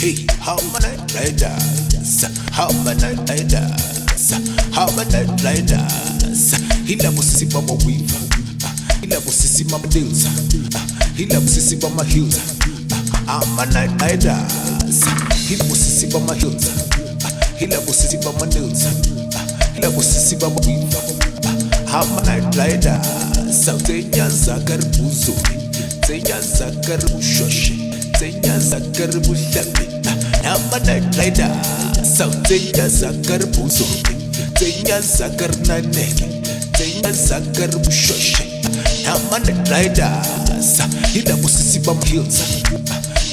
Hey, how many riders? How many riders? How many riders? Hila musisi mama weave. Hila musisi mama deals. Hila musisi mama heels. I'm a night riders. Hila musisi mama heels. Hila musisi mama nails. Hila musisi mama weave. I'm a night rider. Sauteya zakar buzo. Zenya zakar bushoshi. Zenya zakar bushabi. I'm a night rider. Sauteya zakar buzo. Zenya zakar naneke. Zenya zakar bushoshi. I'm a night rider. Hila musisi mama heels.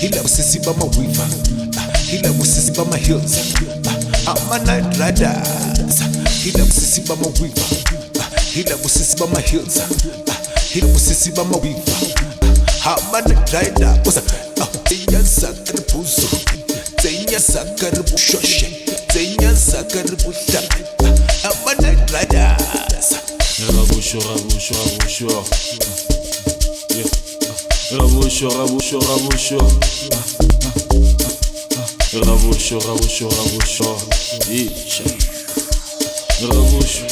Hila musisi mama weave. Hila musisi mama heels. I'm a night rider. Hila musisi mama weave. Hila musisi mama heels. Hila musisi mama weave. I'm a night rider. Zenya zakar buzo. Zenya zakar bushoshi. Zenya zakar bushabi. I'm a night rider. Rabusho, rabusho, rabusho. Rabusho, rabusho, rabusho. Rabusho, rabusho, rabusho. Rabusho.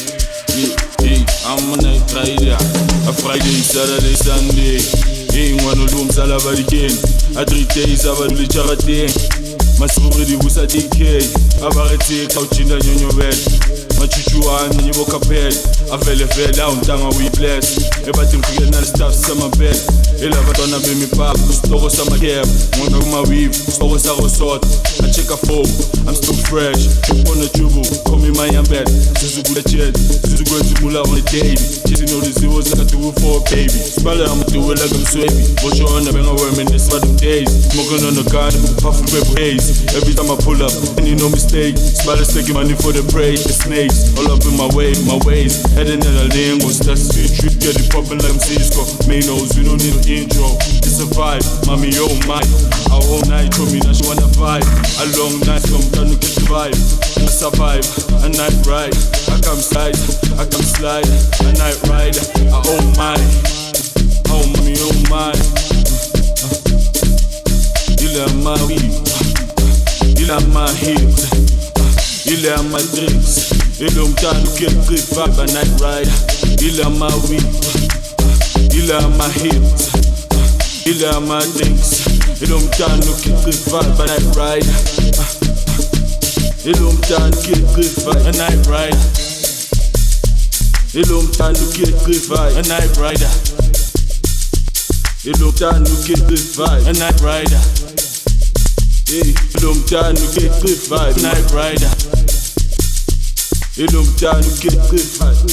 I'm a night rider. A Friday, Saturday, Sunday. One of them Salabaricane. A 3 days of a Licharate. Masuri was a decay. A variety couching on your bed. Machuchuan and your capel. A fell down, Tama we bless. Everything for your stuff, summer bed. Elavatona be me pop, store some cab. One of my weave, store a sort. I check a phone, I'm still fresh. On the tubu, call me my bed. Suzuku the ched, Suzuku to Mula on the day. Chasing all the zeros like a 2 for a baby. Spell I'm doing like I'm sweaty. Watch on the bang of women this for them days. Smoking on the gun, puffing purple haze. Every time I pull up, any no mistake. Spell is taking money for the prey, the snakes. All up in my way, my ways. Heading in the lane, was that street trip. Get it popping like I'm Cisco. Manos, we don't need no intro. It's a vibe, mommy, oh my. Our whole night told me that she wanna vibe. A long night, come down to catch the vibe. I survive, a night ride. I come slide, a night ride. Oh my, oh mommy, oh my. You love my weed, you love my heels, you love my drinks. You don't time to get good vibe, a night ride. You love my weed, you love my heels, you love my drinks. You don't time to get good vibe, a night ride. You don't time to get good vibe, a night ride. You don't time to get good vibe, a night rider. You don't time to get good vibe, a night rider. You don't time to get good vibe, a night rider. You don't time to get good vibe.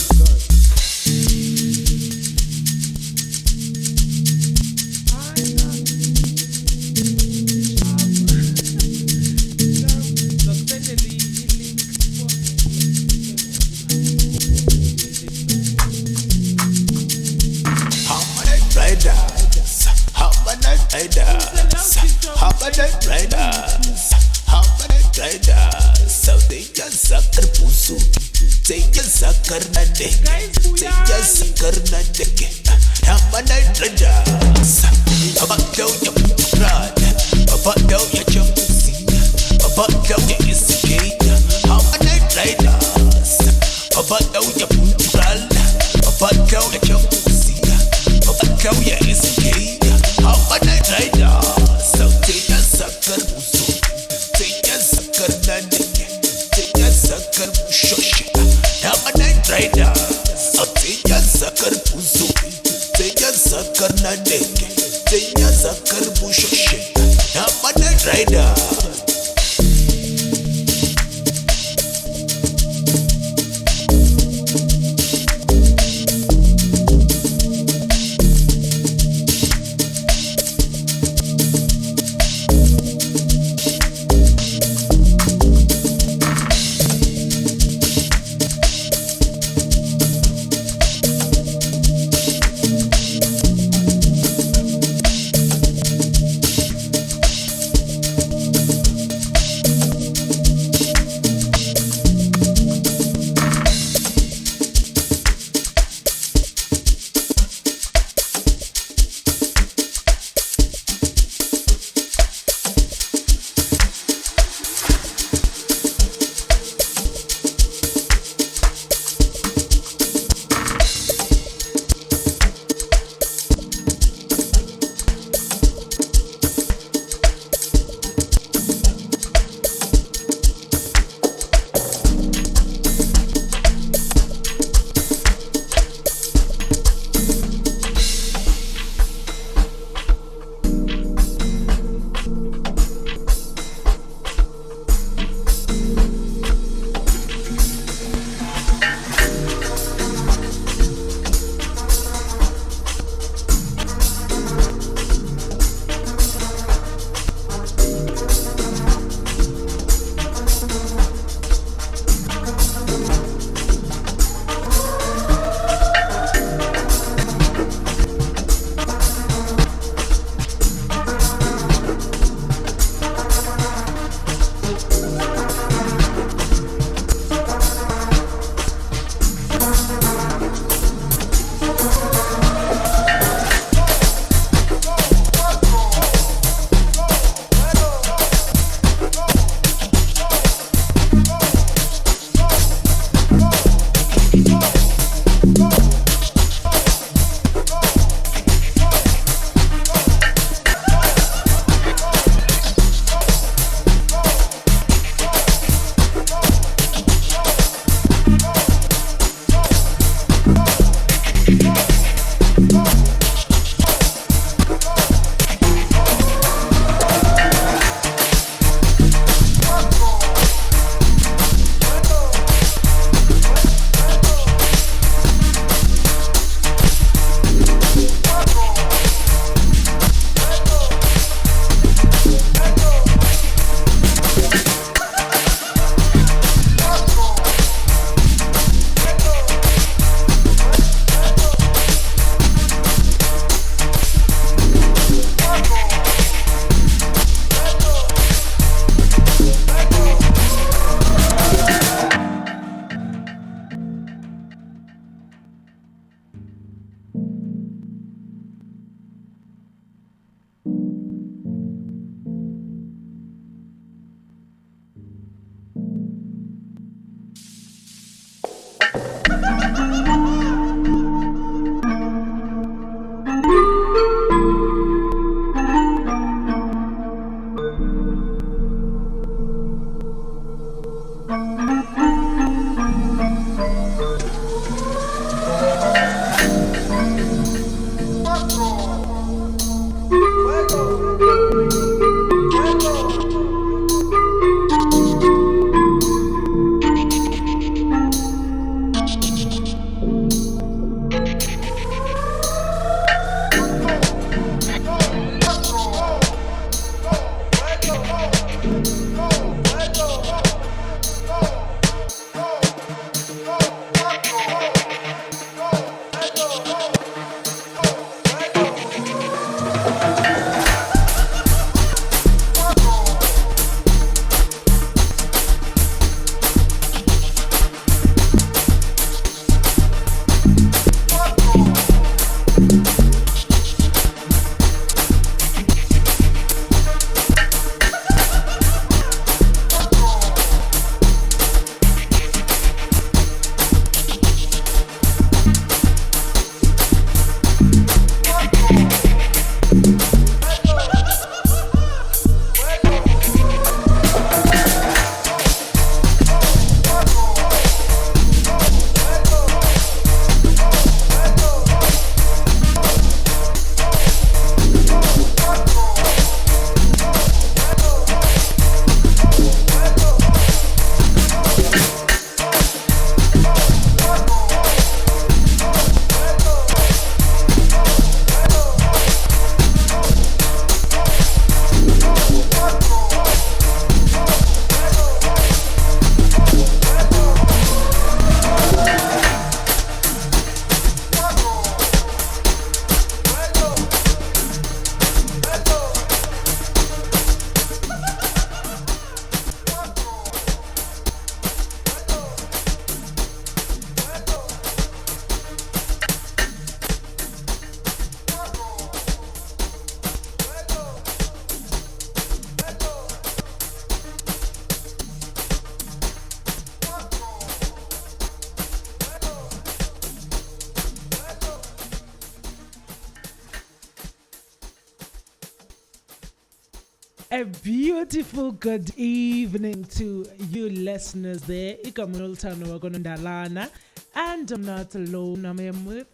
A beautiful good evening to you listeners there. Ikamunultano wagonondalana, and I'm not alone. I'm with.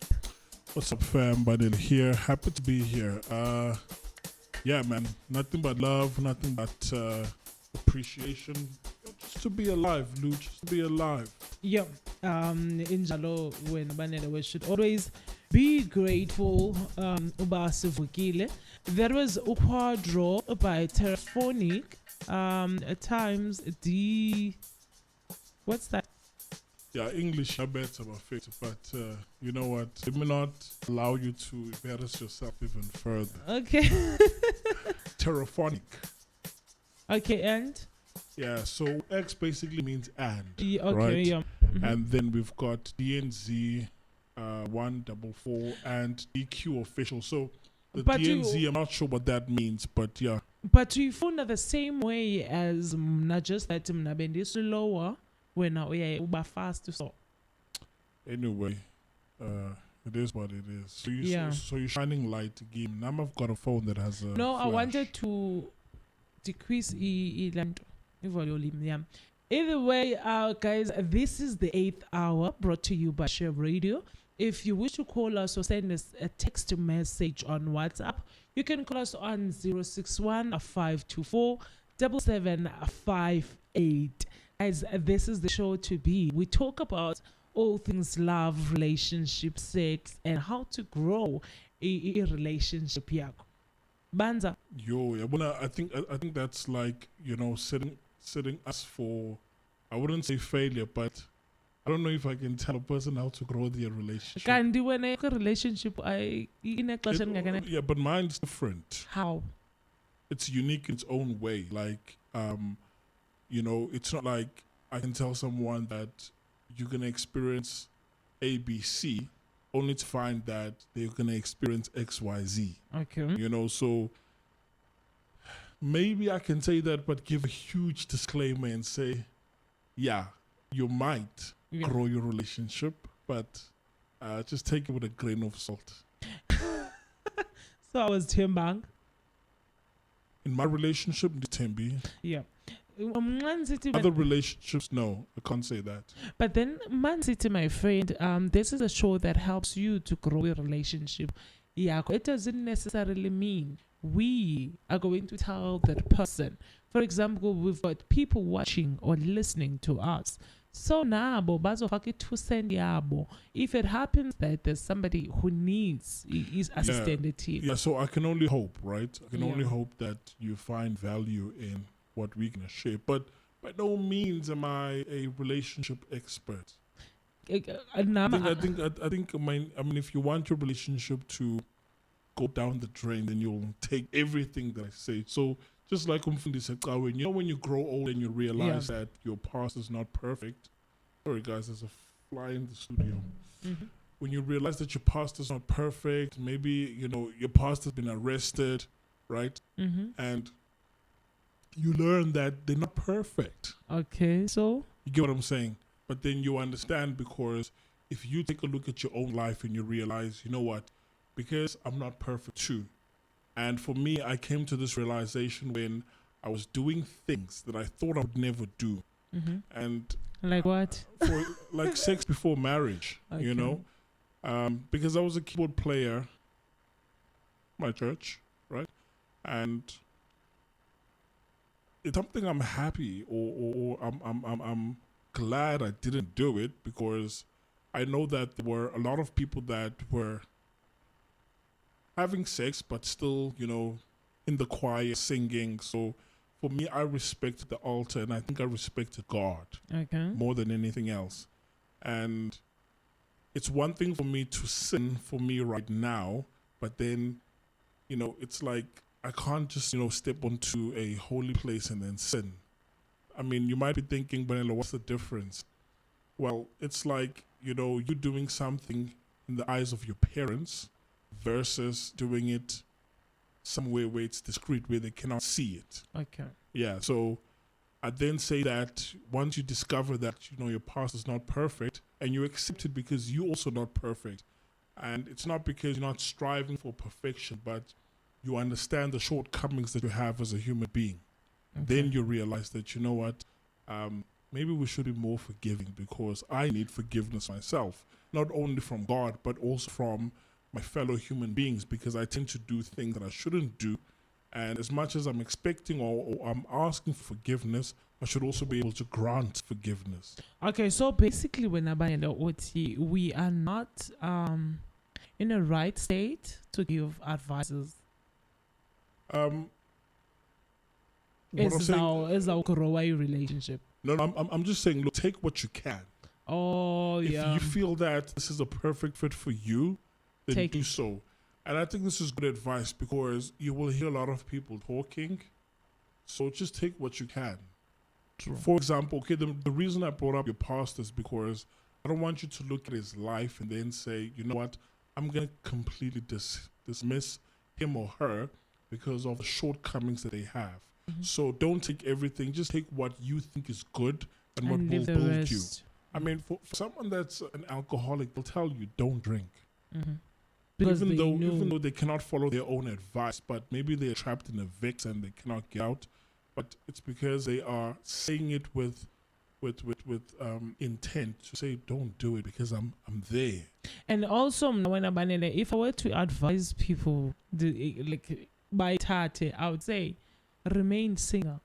What's up, fam? Badil here. Happy to be here. Yeah, man. Nothing but love. Nothing but appreciation. Just to be alive, Lou. Just to be alive. Yeah. Injalo when banele we should always be grateful. Ubasivukile. There was a quadro by Terraphonic. At times what's that? Yeah, English, I bet about it, but you know what? It may not allow you to embarrass yourself even further. Okay. Terraphonic. Okay, and? Yeah, so X basically means and. Yeah, okay, right? yeah. Mm-hmm. And then we've got DNZ 144 and EQ official. So the But DNZ, I'm not sure what that means, but yeah. But we found that the same way as not just that Mnabendi slower when uba fast so. Anyway, it is what it is. So Yeah. so you're shining light game. Now I've got a phone that has a No, I flash. wanted to decrease volume. Yeah. Either way, guys, this is the 8th hour brought to you by ShareRadio. If you wish to call us or send us a text message on WhatsApp, you can call us on 061 524 7758. Guys, this is the show to be. We talk about all things love, relationship, sex, and how to grow a relationship. Yako. Banza. Yo, yeah, well, I think that's like, you know, setting us for, I wouldn't say failure, but I don't know if I can tell a person how to grow their relationship. Kandi when a relationship Yeah, but mine's different. how? It's unique in its own way. Like, you know, it's not like I can tell someone that you're gonna experience ABC only to find that they're gonna experience XYZ. Okay. You know, so maybe I can say that, but give a huge disclaimer and say, yeah, you might grow your relationship, but just take it with a grain of salt. So I was Timbang. In my relationship, Tembi. Yeah. Other relationships, no, I can't say that. But then, Man City, my friend, this is a show that helps you to grow a relationship. Yeah, it doesn't necessarily mean we are going to tell that person. For example, we've got people watching or listening to us. So nabo bazofaka 2 cent yabo. If it happens that there's somebody who needs his assistant team. Yeah, so I can only hope, right? I can only Yeah. hope that you find value in what we can share. But by no means am I a relationship expert. I think, if you want your relationship to go down the drain, then you'll take everything that I say. So just like Umfundi said, when you grow old and you realize that your past is not perfect. Sorry guys, there's a fly in the studio. Mm-hmm. When you realize that your past is not perfect, maybe, you know, your past has been arrested, right? Mm-hmm. And you learn that they're not perfect. Okay, so You get what I'm saying? But then you understand, because if you take a look at your own life and you realize, you know what, because I'm not perfect too. And for me, I came to this realization when I was doing things that I thought I would never do. mm-hmm. And Like what? for like sex before marriage, you Okay. know, because I was a keyboard player, my church, right? And it's something I'm happy or I'm glad I didn't do it, because I know that there were a lot of people that were having sex but still, you know, in the choir singing. So for me, I respected the altar, and I think I respected God Okay. more than anything else. And it's one thing for me to sin for me right now, but then, you know, it's like I can't just, you know, step onto a holy place and then sin. I mean, you might be thinking, Benelo, what's the difference? Well, it's like, you know, you doing something in the eyes of your parents versus doing it somewhere where it's discreet, where they cannot see it. Okay. Yeah, so I then say that once you discover that, you know, your past is not perfect, and you accept it because you're also not perfect, and it's not because you're not striving for perfection, but you understand the shortcomings that you have as a human being. Okay. Then you realize that, you know what, maybe we should be more forgiving, because I need forgiveness myself, not only from God, but also from my fellow human beings, because I tend to do things that I shouldn't do. And as much as I'm expecting or I'm asking for forgiveness, I should also be able to grant forgiveness. Okay, so basically when Abanya OT, we are not in a right state to give advices. What I'm saying, Is our Korowai relationship. no, I'm just saying, look, take what you can. Oh, If yeah. you feel that this is a perfect fit for you, then Take do it. so. And I think this is good advice, because you will hear a lot of people talking. So just take what you can. True. For example, okay, the reason I brought up your past is because I don't want you to look at his life and then say, you know what, I'm going to completely dismiss him or her because of the shortcomings that they have. Mhm. So don't take everything. Just take what you think is good, and what will live the build you. rest. I mean, for someone that's an alcoholic, they'll tell you don't drink. Because even they though know. they cannot follow their own advice, but maybe they're trapped in a VIX and they cannot get out. But it's because they are saying it with intent to say don't do it because I'm there. And also, if I were to advise people, by Tate, I would say, remain single.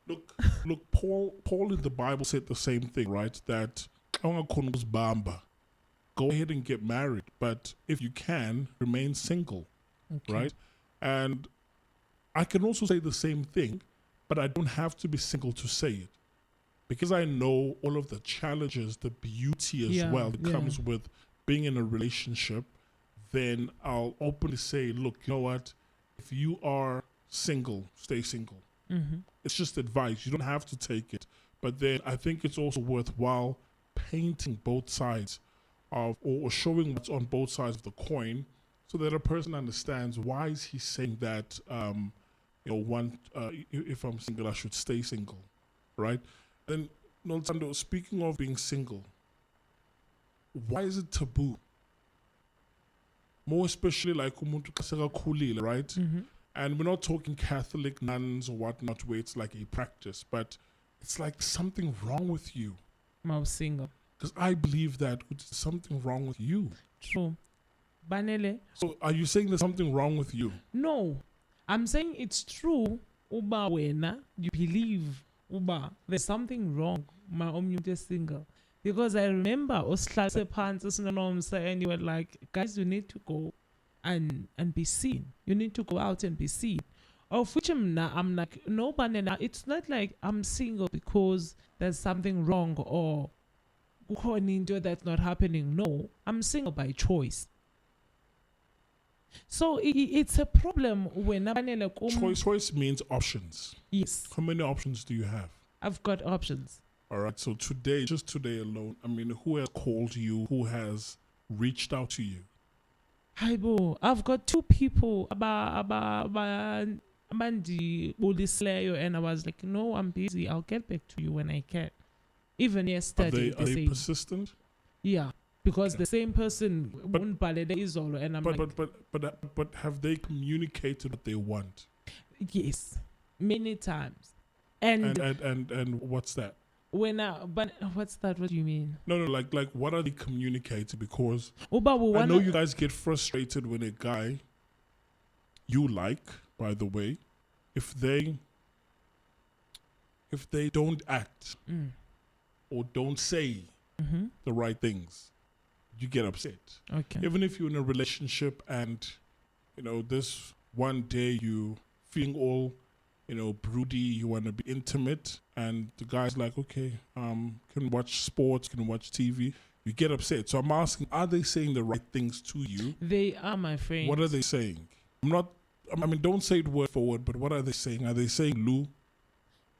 Look, Paul in the Bible said the same thing, right? That go ahead and get married, but if you can, remain single, right? And I can also say the same thing, but I don't have to be single to say it. Because I know all of the challenges, the beauty as well that comes with being in a relationship, then I'll openly say, look, you know what? If you are single, stay single. It's just advice. You don't have to take it. But then I think it's also worthwhile painting both sides of, or showing what's on both sides of the coin so that a person understands why is he saying that, if I'm single, I should stay single, right? Then, Nolsando, speaking of being single, why is it taboo? More especially like umuntu kaseka khulile, right? And we're not talking Catholic nuns or whatnot where it's like a practice, but it's like something wrong with you. I'm single. Because I believe that there's something wrong with you. True. Banele. So are you saying there's something wrong with you? No. I'm saying it's true. Uba wena, you believe uba there's something wrong. My omnibus single. Because I remember Oslase Pants and you were like, guys, you need to go and be seen. You need to go out and be seen. Of which I'm like, no, banana. It's not like I'm single because there's something wrong or that's not happening. No, I'm single by choice. So it's a problem when choice means options. Yes. How many options do you have? I've got options. All right. So just today alone, I mean, who has called you? Who has reached out to you? Hi, Bo. I've got two people about Bully Slayer, and I was like, no, I'm busy. I'll get back to you when I can. Even yesterday. Are they persistent? Yeah. Because the same person won't is all, and I'm but have they communicated what they want? Yes, many times. And what's that? But what's that? What do you mean? No, like what are they communicating? Because I know you guys get frustrated when a guy you like, by the way, if they don't act or don't say the right things. You get upset. Okay. Even if you're in a relationship and, this one day you feeling all, broody, you want to be intimate, and the guy's like, okay, can watch sports, can watch TV, you get upset. So I'm asking, are they saying the right things to you? They are, my friend. What are they saying? Don't say it word for word, but what are they saying? Are they saying, Lou?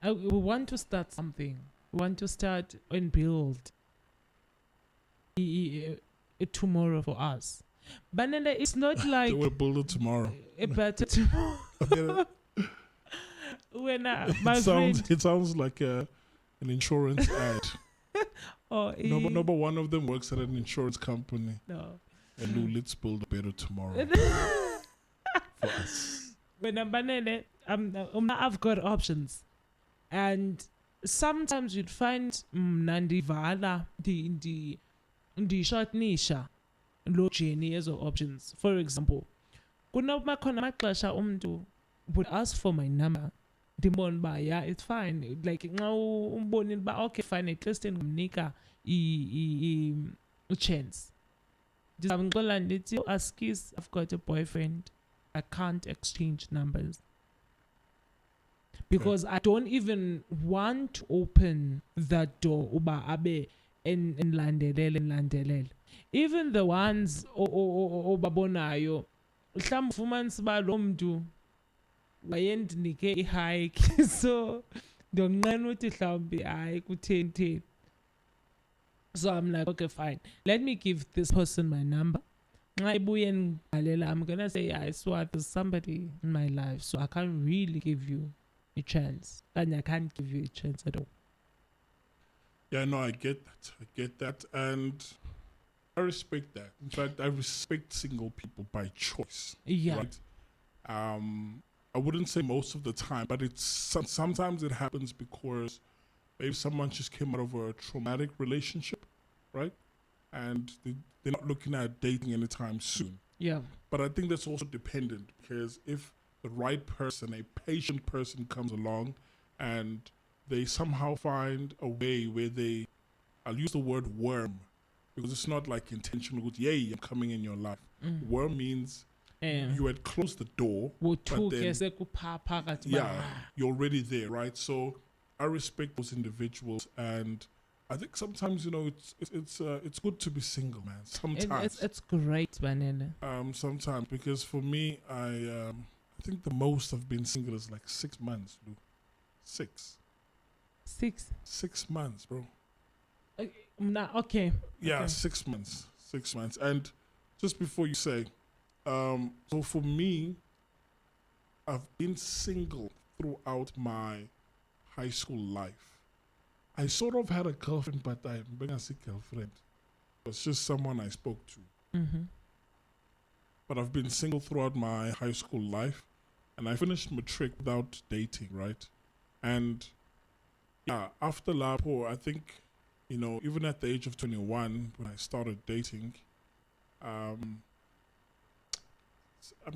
We want to start something. We want to start and build tomorrow for us. But then it's not like we'll build it tomorrow. A better tomorrow. It sounds like an insurance ad. Number one of them works at an insurance company. No. And let's build a better tomorrow for us. When I've got options, and sometimes you'd find Nandivala the short nisha low journey as options. For example, would ask for my number. Yeah, it's fine. Like now, okay, fine. At least nika chance. I've got a boyfriend. I can't exchange numbers because I don't even want to open that door. Uba abe and landelel. Even the ones babonayo. Mhlawumbe balomdu wayendinike ihike so ndonqena uthi mhlawumbe hayi kutheni. So I'm like, okay, fine. Let me give this person my number. I'm gonna say, I swear there's somebody in my life, so I can't really give you a chance. And I can't give you a chance at all. Yeah, no, I get that. I get that. And I respect that. In fact, I respect single people by choice. Yeah. Right? I wouldn't say most of the time, but it's sometimes it happens because maybe someone just came out of a traumatic relationship, right? And they're not looking at dating anytime soon. Yeah. But I think that's also dependent, because if the right person, a patient person, comes along and they somehow find a way where I'll use the word worm, because it's not like intentional with, yay, I'm coming in your life. Worm means you had closed the door, but then, you're already there, right? So I respect those individuals, and I think sometimes, it's good to be single, man. Sometimes it's great, Banele. Sometimes, because for me, I think the most I've been single is like 6 months, Lou. 6 months, bro. Okay. Yeah, okay. 6 months. 6 months. And just before you say, so for me, I've been single throughout my high school life. I sort of had a girlfriend, but I didn't say girlfriend. It was just someone I spoke to. Mm-hmm. But I've been single throughout my high school life, and I finished matric without dating, right? And yeah, after Lapo, I think, even at the age of 21, when I started dating,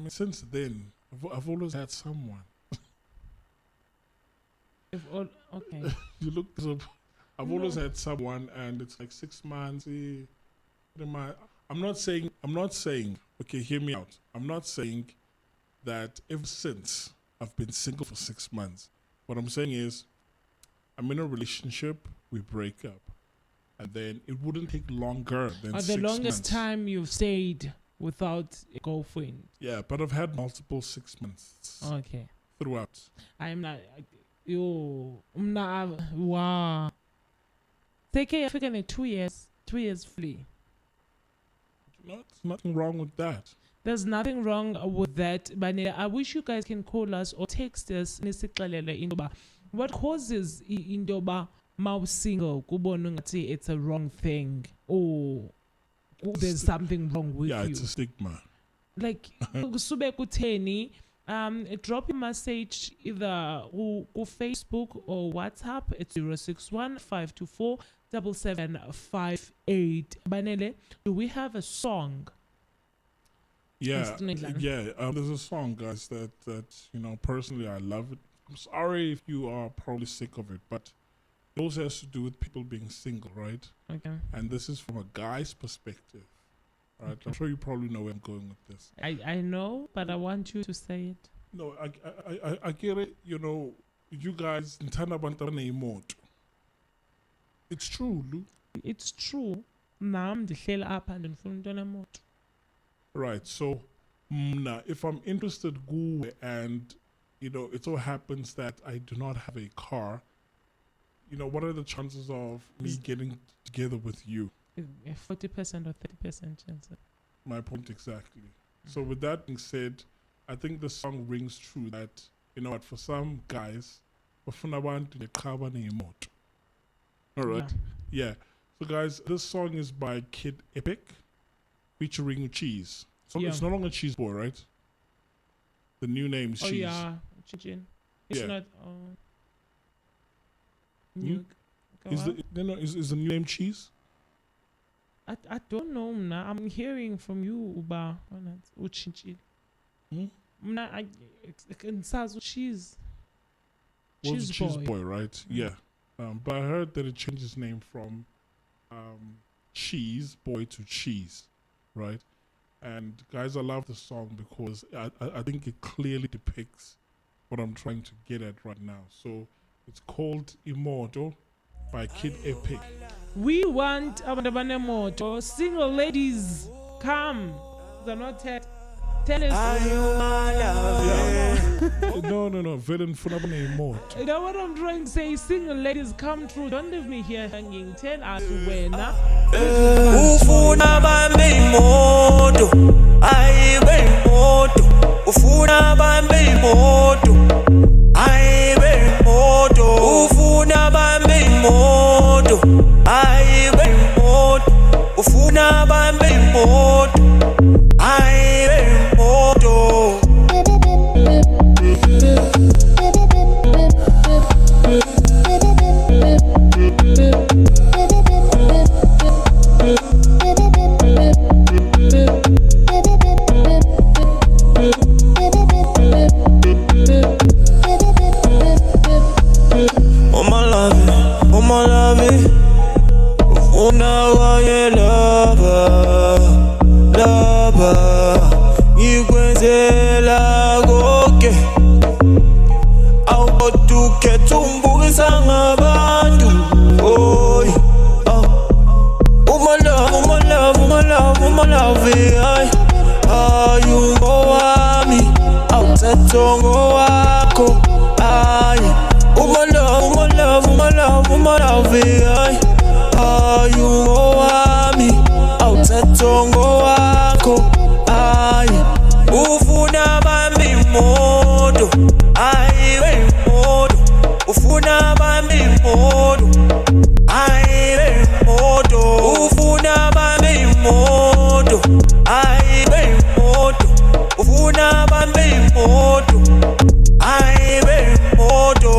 since then, I've always had someone. Okay. You look this up. I've always had someone, and it's like 6 months. I'm not saying, okay, hear me out. I'm not saying that ever since I've been single for 6 months. What I'm saying is, I'm in a relationship, we break up, and then it wouldn't take longer than 6 months. The longest time you've stayed without a girlfriend? Yeah, but I've had multiple 6 months. Okay. Throughout. I'm not. Wow. Take care. African 2 years. 2 years free. Nothing wrong with that. There's nothing wrong with that. But I wish you guys can call us or text us. What causes indoba mouse single? It's a wrong thing. Or there's something wrong with you. Yeah, it's a stigma. Like, drop a message either on Facebook or WhatsApp. It's 061-524-7758. Banele, do we have a song? Yeah, there's a song, guys, that personally I love it. I'm sorry if you are probably sick of it, but it also has to do with people being single, right? Okay. And this is from a guy's perspective, right? Okay. I'm sure you probably know where I'm going with this. I know, but I want you to say it. No, I get it. You guys, it's true, Lou. It's true. Right, so if I'm interested and it so happens that I do not have a car, what are the chances of me getting together with you? 40% or 30% chance. My point exactly. So with that being said, I think the song rings true that, what, for some guys, alright? Yeah. So guys, this song is by Kid Epic featuring Cheese. So it's no longer Cheese Boy, right? The new name is Cheese. Oh yeah, Chichin. It's not. Is the new name Cheese? I don't know. I'm hearing from you, Uba. Uchinchi. I can say cheese. Cheese boy, right? Yeah. But I heard that it changed its name from Cheese Boy to Cheese, right? And guys, I love the song because I think it clearly depicts what I'm trying to get at right now. So it's called Immortal by Kid Epic. We want Abandabanemoto. Single ladies, come. They're not tell us. No. Villain Funabane Immortal. You know what I'm trying to say? Single ladies, come through. Don't leave me here hanging. Tell us when. Ufuna bambe imoto. Ayibe imoto. Ufuna bambe imoto. Ayibe imoto. Ufuna bambe imoto. ufuna bambe imoto ayibe imoto my love, ufuna waye lava ikwenzela konke awukodukhetha umbukisa ngabantu oy uma love ayungowami awuthathongo wakho ay uma love ayungowami awuthathongo wakho ay ufuna bambi imoto ayibe imoto ufuna bambi imoto ayibe imoto ufuna bambi imoto ayibe imoto ufuna bambi imoto ayibe imoto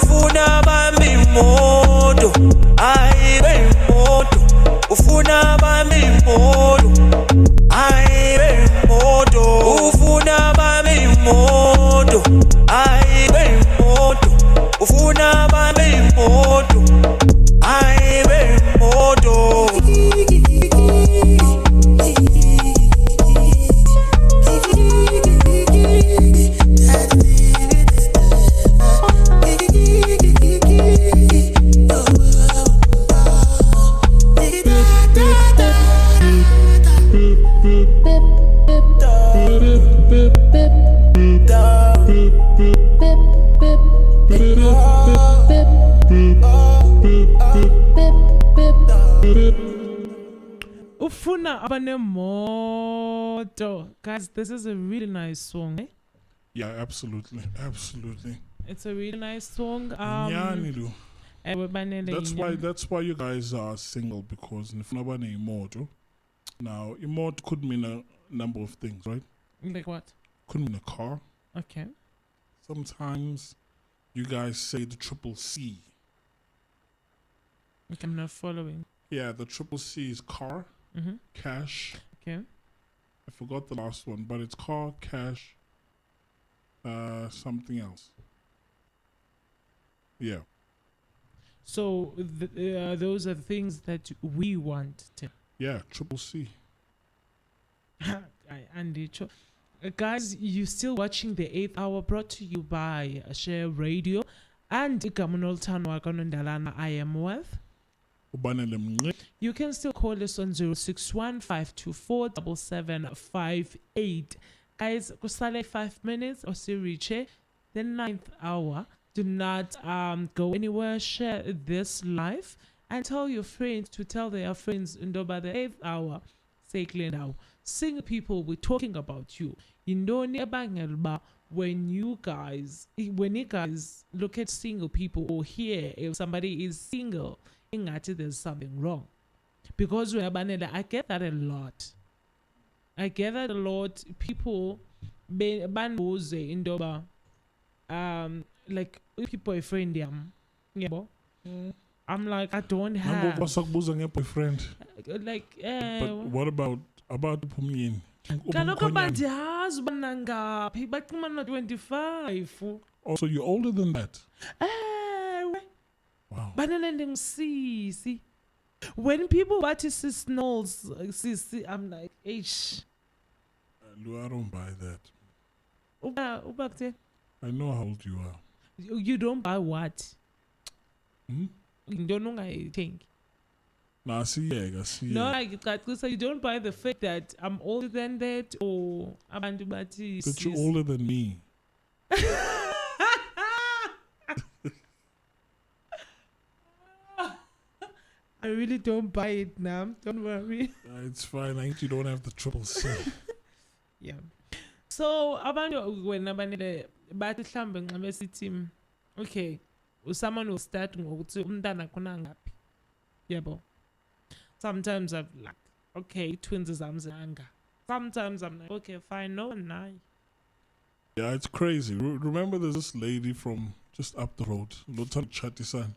ufuna bambi imoto ayibe imoto ufuna bambi imoto ayibe imoto ufuna bambi imoto ayibe imoto ufuna bambi imoto ayibe imoto Ufuna abanemoto. Guys, this is a really nice song, eh? Yeah, absolutely. It's a really nice song. Yeah, Nilu. That's why you guys are single, because nifuna imoto. Now, imoto could mean a number of things, right? Like what? Could mean a car. Okay. Sometimes you guys say the triple C. Okay, I'm not following. Yeah, the triple C is car, cash. Okay. I forgot the last one, but it's car, cash, something else. Yeah. So those are things that we want. Yeah, triple C. Guys, you're still watching the 8th hour, brought to you by ShareRadio and I am with. You can still call us on 061-524-7758. Guys, kusale 5 minutes or so reach the 9th hour. Do not go anywhere. Share this live and tell your friends to tell their friends. And by the 8th hour, say clear now. Single people, we're talking about you. When you guys look at single people or hear if somebody is single, there's something wrong. Because I get that a lot. People like people friend them. I'm like, I don't have boyfriend. like But what about Pumin? Kaloko bandiyazi banangaphi baqhuma na 25. Oh, so you're older than that? Wow. See, when people bathi sis Knowles, I'm like, ish. I don't buy that. Ubakte, I know how old you are. you don't buy what? Hmm? You don't know I think. No, I see. Yeah, I see. No, Yeah. like so you don't buy the fact that I'm older than that or abantu bathi But you're sis. older than me. I really don't buy it now. Don't worry. It's fine. I think you don't have the triple C. Yeah. So abantu wena banele bathi mhlambe nxa besithi okay, someone will start ngokuthi umntana khona ngaphi. Yebo. Sometimes I'm like, okay, twins zami zanga. Sometimes I'm like, okay, fine, no nine. Yeah, it's crazy. Remember, there's this lady from just up the road. Lotan Chatisan.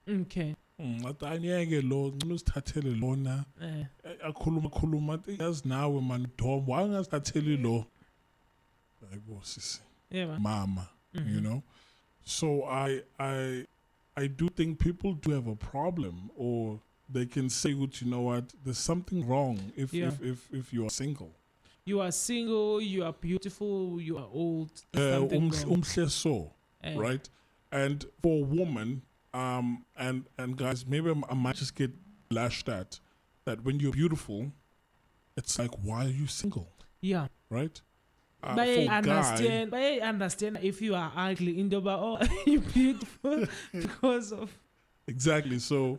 Okay. Athi anyeke lo ngicela usithathele lona akhuluma yazi nawe man Dom why ungasithatheli lo hayibo sisi Yeah. Man. mama you know. So I do think people do have a problem, or they can say, you know what, there's something wrong if you are single. You are single, you are beautiful, you are old. Something wrong. Umhle so, right? And for a woman, and guys, maybe I might just get lashed at that when you're beautiful, it's like, why are you single? Yeah. Right? But I understand if you are ugly in the bar, oh, you're beautiful because of. Exactly. So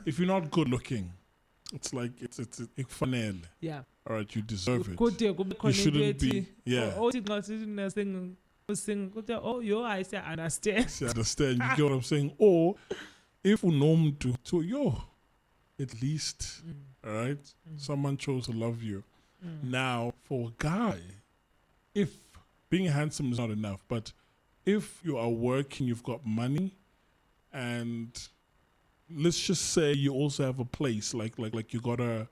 if you're not good looking, it's like it's funnel. Yeah. All right, you deserve it. You shouldn't be. Yeah. Oh, yo, I say I understand. See, I understand. You get what I'm saying? Or if you know to yo, at least, all right, someone chose to love you. Now, for a guy, if being handsome is not enough, but if you are working, you've got money, and let's just say you also have a place, like you got a,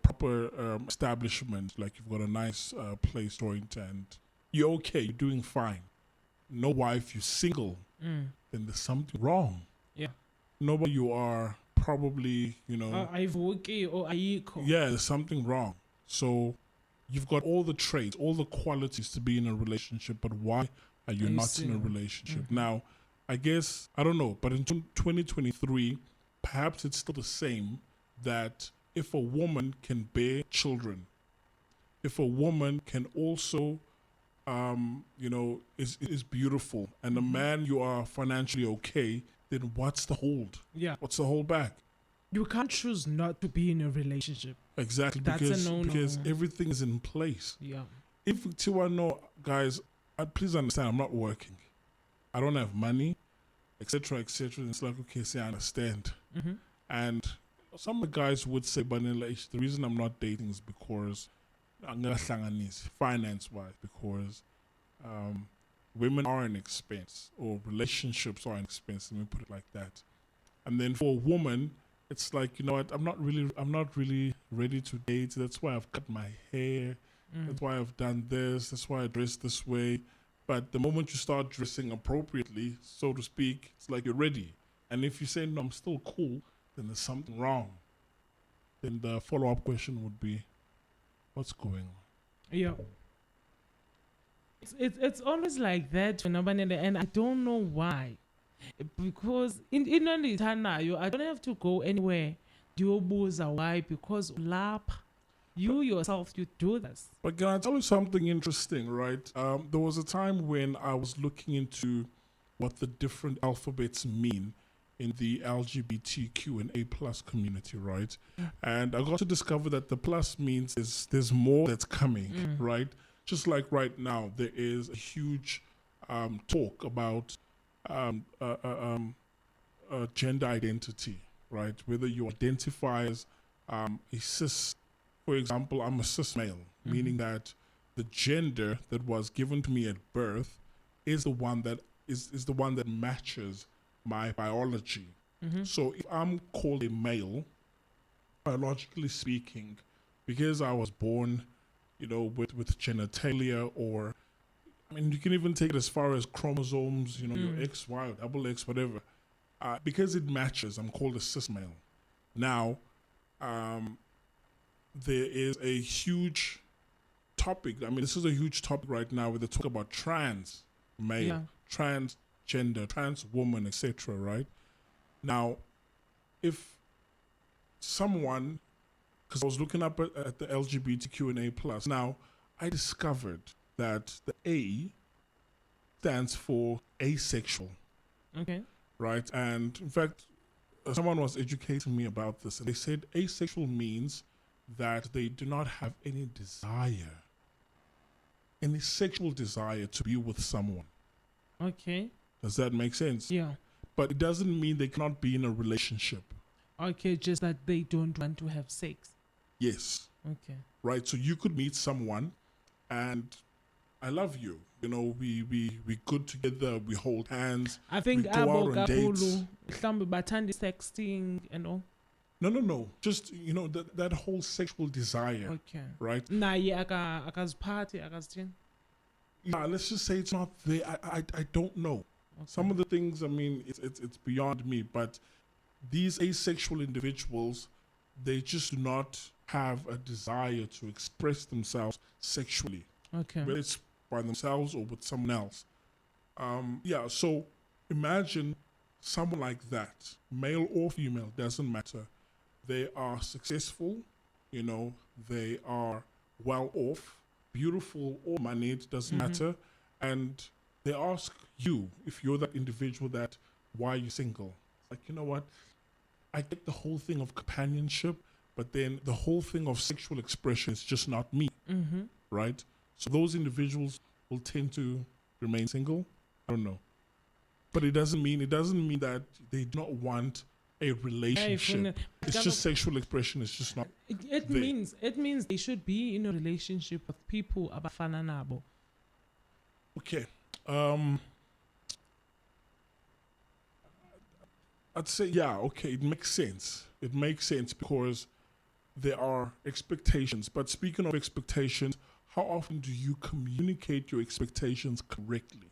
proper establishment, like you've got a nice place to rent, and you're okay, you're doing fine. No wife, you're single, then there's something wrong. Yeah. Nobody, you are probably, I've okay or Aiko. yeah, there's something wrong. So you've got all the traits, all the qualities to be in a relationship, but why are you not in a relationship? Now, I guess, I don't know, but in 2023, perhaps it's still the same, that if a woman can bear children, if a woman can also, is beautiful, and a man, you are financially okay, then what's the hold? Yeah. What's the hold back? You can't choose not to be in a relationship. Exactly. That's because, a no-no. because everything is in place. Yeah. If Tiwano, guys, please understand, I'm not working. I don't have money, etc., etc. It's like, okay, say I understand. And some of the guys would say, but the reason I'm not dating is because finance-wise, because women are an expense, or relationships are an expense. Let me put it like that. And then for a woman, it's like, you know what, I'm not really ready to date. That's why I've cut my hair. That's why I've done this. That's why I dress this way. But the moment you start dressing appropriately, so to speak, it's like you're ready. And if you say, no, I'm still cool, then there's something wrong. Then the follow-up question would be, what's going on? Yeah. It's always like that, and I don't know why. Because in Tanayo, I don't have to go anywhere. Why? Because lap, you yourself, you do this. But can I tell you something interesting, right? There was a time when I was looking into what the different alphabets mean in the LGBTQ and A plus community, right? And I got to discover that the plus means there's more that's coming, right? Just like right now, there is a huge talk about gender identity, right? Whether you identify as a cis, for example, I'm a cis male, meaning that the gender that was given to me at birth is the one that is the one that matches my biology. So if I'm called a male, biologically speaking, because I was born, with genitalia, or I mean, you can even take it as far as chromosomes, your X, Y, or double X, whatever. Because it matches, I'm called a cis male. Now, there is a huge topic. I mean, this is a huge topic right now where they talk about trans male, transgender, trans woman, etc. Right now, if someone, because I was looking up at the LGBTQ&A plus, now I discovered that the A stands for asexual. Okay. Right, and in fact, someone was educating me about this, and they said asexual means that they do not have any desire, any sexual desire to be with someone. Okay. Does that make sense? Yeah. But it doesn't mean they cannot be in a relationship. Okay, just that they don't want to have sex. Yes. Okay. Right, so you could meet someone, and I love you. You know, we good together. We hold hands. I think we go out on dates. Batandi sexting and all. No. Just, you know, that whole sexual desire. Okay. Right? Naye akaziphathi akazithini. Yeah, let's just say it's not there. I don't know. Okay. Some of the things, I mean, it's beyond me. But these asexual individuals, they just do not have a desire to express themselves sexually. Okay. Whether it's by themselves or with someone else. Yeah, so imagine someone like that, male or female, doesn't matter. They are successful, you know, they are well off, beautiful or moneyed, doesn't matter. And they ask you, if you're that individual, that why are you single? Like, you know what? I get the whole thing of companionship, but then the whole thing of sexual expression is just not me, right? So those individuals will tend to remain single. I don't know, but it doesn't mean that they do not want a relationship. It's just sexual expression. It's just not. It means they should be in a relationship with people abafana nabo. Okay. I'd say yeah. Okay, it makes sense. It makes sense because there are expectations. But speaking of expectations, how often do you communicate your expectations correctly?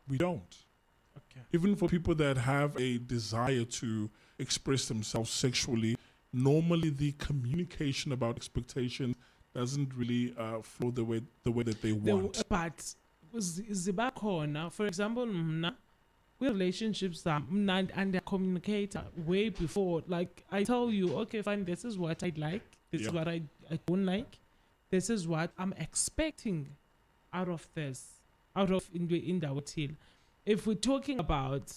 We don't. Okay. Even for people that have a desire to express themselves sexually, normally the communication about expectations doesn't really flow the way that they want. But zibakhona, for example, mna relationships and I communicate way before. Like I tell you, okay, fine, this is what I like, this is what I don't like. This is what I'm expecting out of Indawo Till. If we're talking about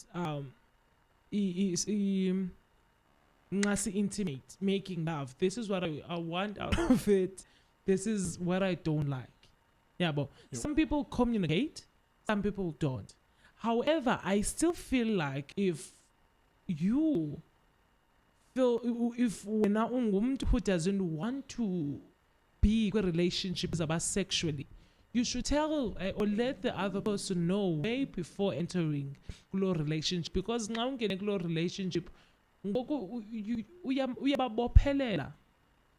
intimate, making love, this is what I want out of it. This is what I don't like. Yeah, but some people communicate, some people don't. However, I still feel like if when who doesn't want to be in a relationship about sexually, you should tell or let the other person know way before entering a relationship, because now in a relationship uyababophelela,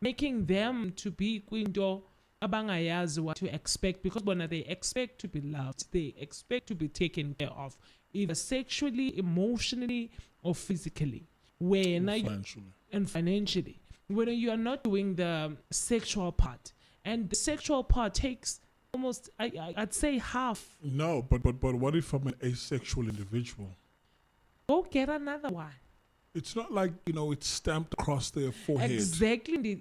making them to be kwinto abangayazi what to expect, because when they expect to be loved, they expect to be taken care of, either sexually, emotionally, or physically. And financially. When you are not doing the sexual part, and the sexual part takes almost, I'd say half. No, but what if I'm an asexual individual? Go get another one. It's not like, you know, it's stamped across their forehead. Exactly.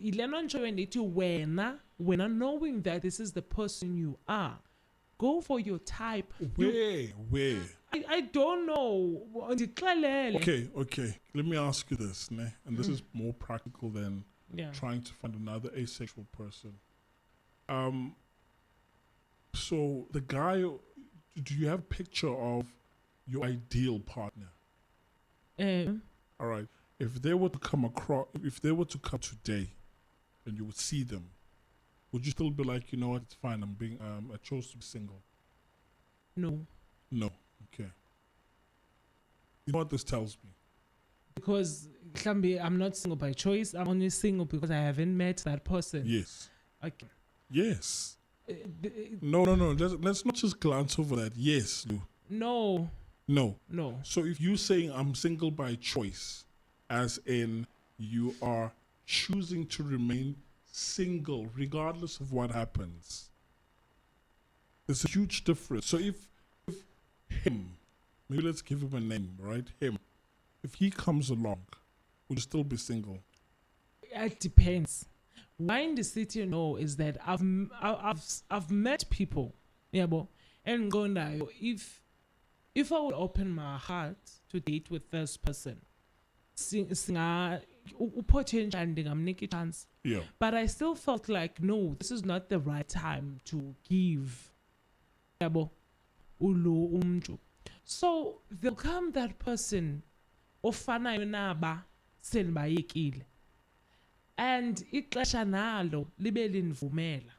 When knowing that this is the person you are, go for your type. Where? I don't know. Okay. Let me ask you this, ne? And this is more practical than trying to find another asexual person. So the guy, do you have a picture of your ideal partner? All right. If they were to come today, and you would see them, would you still be like, you know what, it's fine, I chose to be single? No. Okay. You know what this tells me? Because I'm not single by choice. I'm only single because I haven't met that person. Yes. Okay. Yes. No. Let's not just glance over that. Yes, Lou. No. So if you're saying I'm single by choice, as in you are choosing to remain single, regardless of what happens. There's a huge difference. So if him, maybe let's give him a name, right? Him. If he comes along, would you still be single? It depends. Why in the city no is that I've met people, yeah, but and going there. If I would open my heart to date with this person, potential I'm a chance. Yeah. But I still felt like no, this is not the right time to give. Yeah, but so there'll come that person ofana yonaba senbayekile. And ixesha nalo libe linvumela.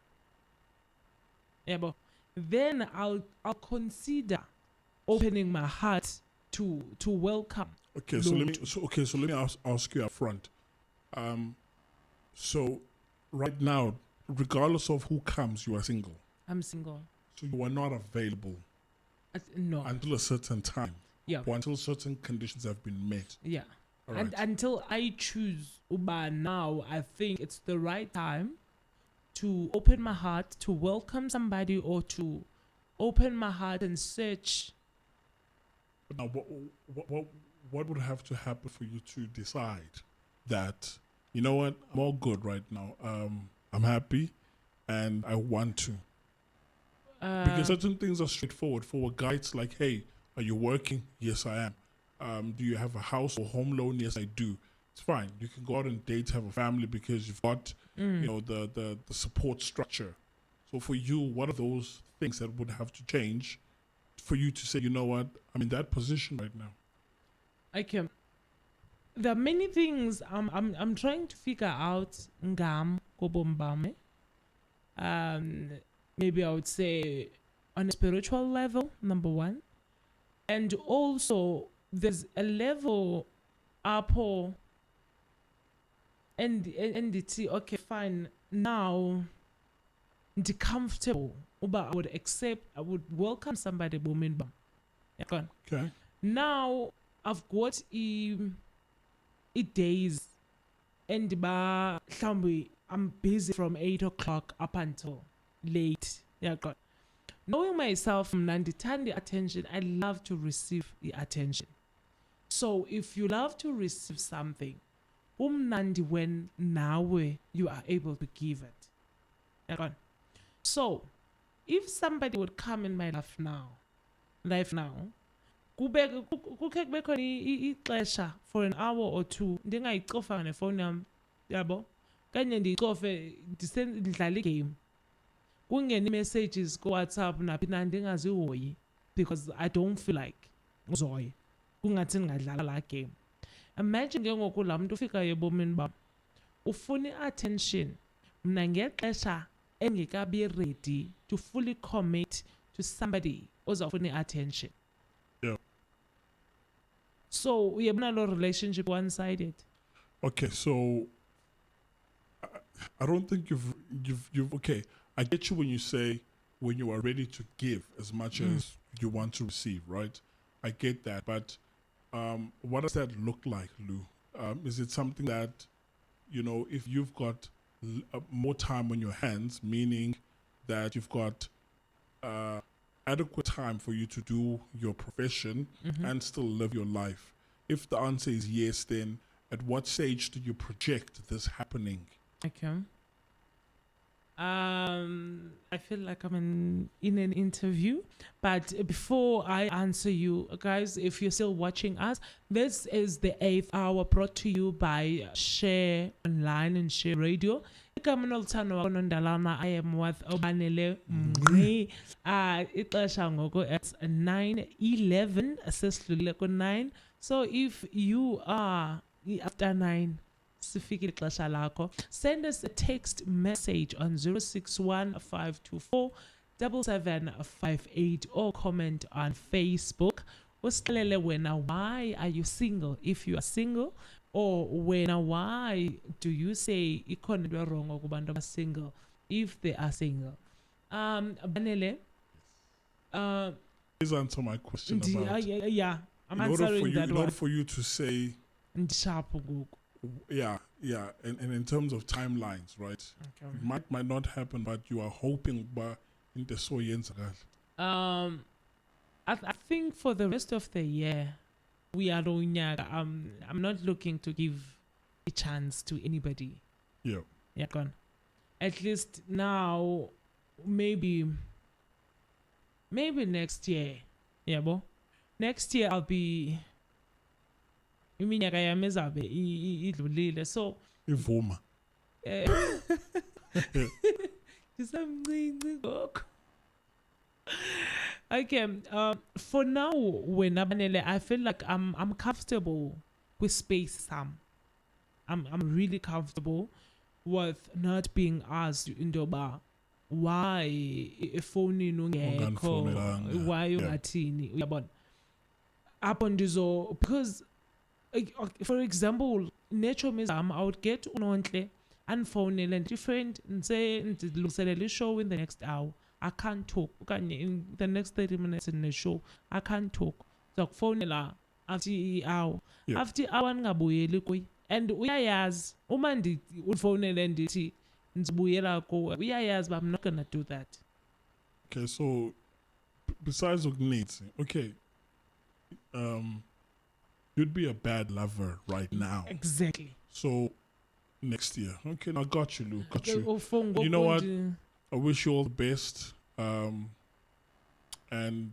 Yabo. Then I'll consider opening my heart to welcome. Okay, so let me ask you up front. So right now, regardless of who comes, you are single. I'm single. So you are not available No. until a certain time. Yeah. Or until certain conditions have been met. Yeah. All And right. until I choose Uba now, I think it's the right time to open my heart to welcome somebody or to open my heart and search. Now, what would have to happen for you to decide that, you know what, I'm all good right now. I'm happy and I want to. Because certain things are straightforward. For a guy, it's like, hey, are you working? Yes, I am. Do you have a house or home loan? Yes, I do. It's fine. You can go out and date, have a family because you've got, you know, the support structure. So for you, what are those things that would have to change for you to say, you know what, I'm in that position right now? Okay. There are many things I'm trying to figure out ngam kobombame. Maybe I would say on a spiritual level, number one. And also there's a level up and it's okay, fine. Now the comfortable. Uba I would accept, I would welcome somebody booming bam. Okay. Now I've got days and I'm busy from 8 o'clock up until late. Yeah, God. Knowing myself, the attention, I love to receive the attention. So if you love to receive something, nandi when now you are able to give it. Yeah, God. So if somebody would come in my life now, kukhe ixesha for an hour or two ndingayicofa ngefowuni yam yabo kanye ndiyicofe ndidlala igame kungena ii-messages kuWhatsApp naphi na ndingazihoyi because I don't feel like uzohoya kungathi ndingadlala laa game. Imagine ke ngoku laa mntu ufikayo ebomini bam ufuna i-attention mna ngexesha engekabi ready to fully commit to somebody ozawufuna i-attention. Yeah. So uyabona lo relationship one-sided. Okay, so I don't think you've okay. I get you when you say when you are ready to give as much as you want to receive, right? I get that, but what does that look like, Lou? Is it something that, you know, if you've got more time on your hands, meaning that you've got adequate time for you to do your profession and still live your life? If the answer is yes, then at what stage do you project this happening? Okay. I feel like I'm in an interview, but before I answer you guys, if you're still watching us, this is the 8th hour brought to you by Share Online and ShareRadio. I am with Obanele Mri. It's 9:11. Assessed 9. So if you are after 9. Send us a text message on 061-524-7758 or comment on Facebook. Why are you single if you are single? Or why do you say ikhona wrong okubantu abasingle if they are single? Banele, Please answer my question about yeah, I'm in order answering that in one. order for you to say Yeah, and in terms of timelines, right? Okay. It might not happen, but you are hoping but into so yenzakala. I think for the rest of the year, we are doing. I'm not looking to give a chance to anybody. Yeah. Yeah, gone. At least now, maybe next year. Yeah, bo. Next year I'll be. Iminyaka yami ezabe idlulile. So Ivuma. Ngisamncinci ngoko. Okay. For now, when I feel like I'm comfortable with space. I'm really comfortable with not being asked indoba why phone ungekho, Unganifonelanga. why Yeah. ungathini, uyabona. Apho ndizo because for example, nature means I would get unontle and phone and different and say ndilungiselele show in the next hour. I can't talk. Okanye in the next 30 minutes in the show, I can't talk. So phone la after hour. Yeah. After hour ngabuyeli kuyi. And uyayazi uma ufonele ndithi ndibuyela kuwe. Uyayazi but I'm not going to do that. Okay, so besides needs, okay, you'd be a bad lover right now. Exactly. So next year, okay, I got you, Lou, got you. You know what? I wish you all the best. And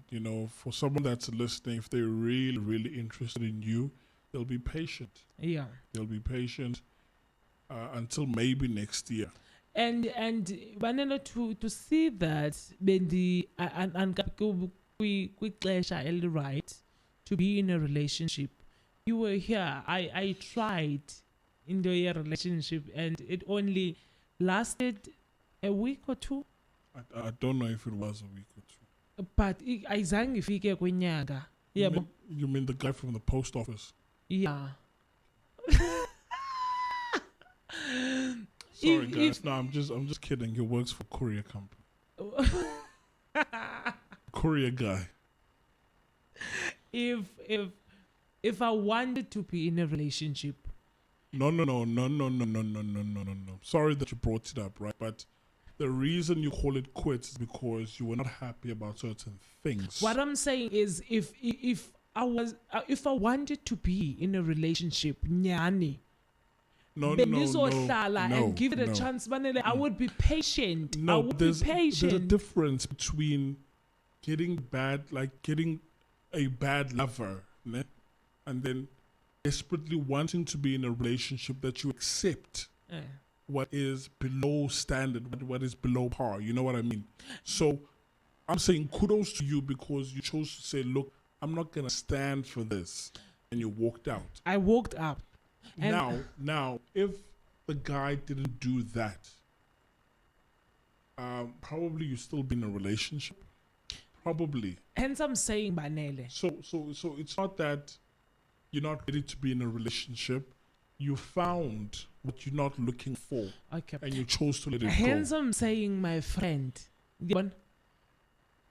you know, for someone that's listening, if they're really, really interested in you, they'll be patient. Yeah. They'll be patient until maybe next year. And banana to see that bendi and kwixesha right to be in a relationship. You were here. I tried in the relationship and it only lasted a week or two. I don't know if it was a week or two. But ayizange ifike kwenyanga. You mean the guy from the post office? Yeah. Sorry, guys. No, I'm just kidding. He works for courier company. Courier guy. If I wanted to be in a relationship. No. Sorry that you brought it up, right? But the reason you call it quits is because you were not happy about certain things. What I'm saying is, if I wanted to be in a relationship, nyani. No. And give it a chance, Manele, I would be patient. I would be patient. There's a difference between getting a bad lover, ne? And then desperately wanting to be in a relationship that you accept what is below standard, what is below par. You know what I mean? So I'm saying kudos to you because you chose to say, look, I'm not going to stand for this. And you walked out. I walked out. Now, if the guy didn't do that, probably you still be in a relationship. Probably. Hence, I'm saying, Banele. So it's not that you're not ready to be in a relationship. You found what you're not looking for. Okay. And you chose to let it Hence, go. I'm saying, my friend,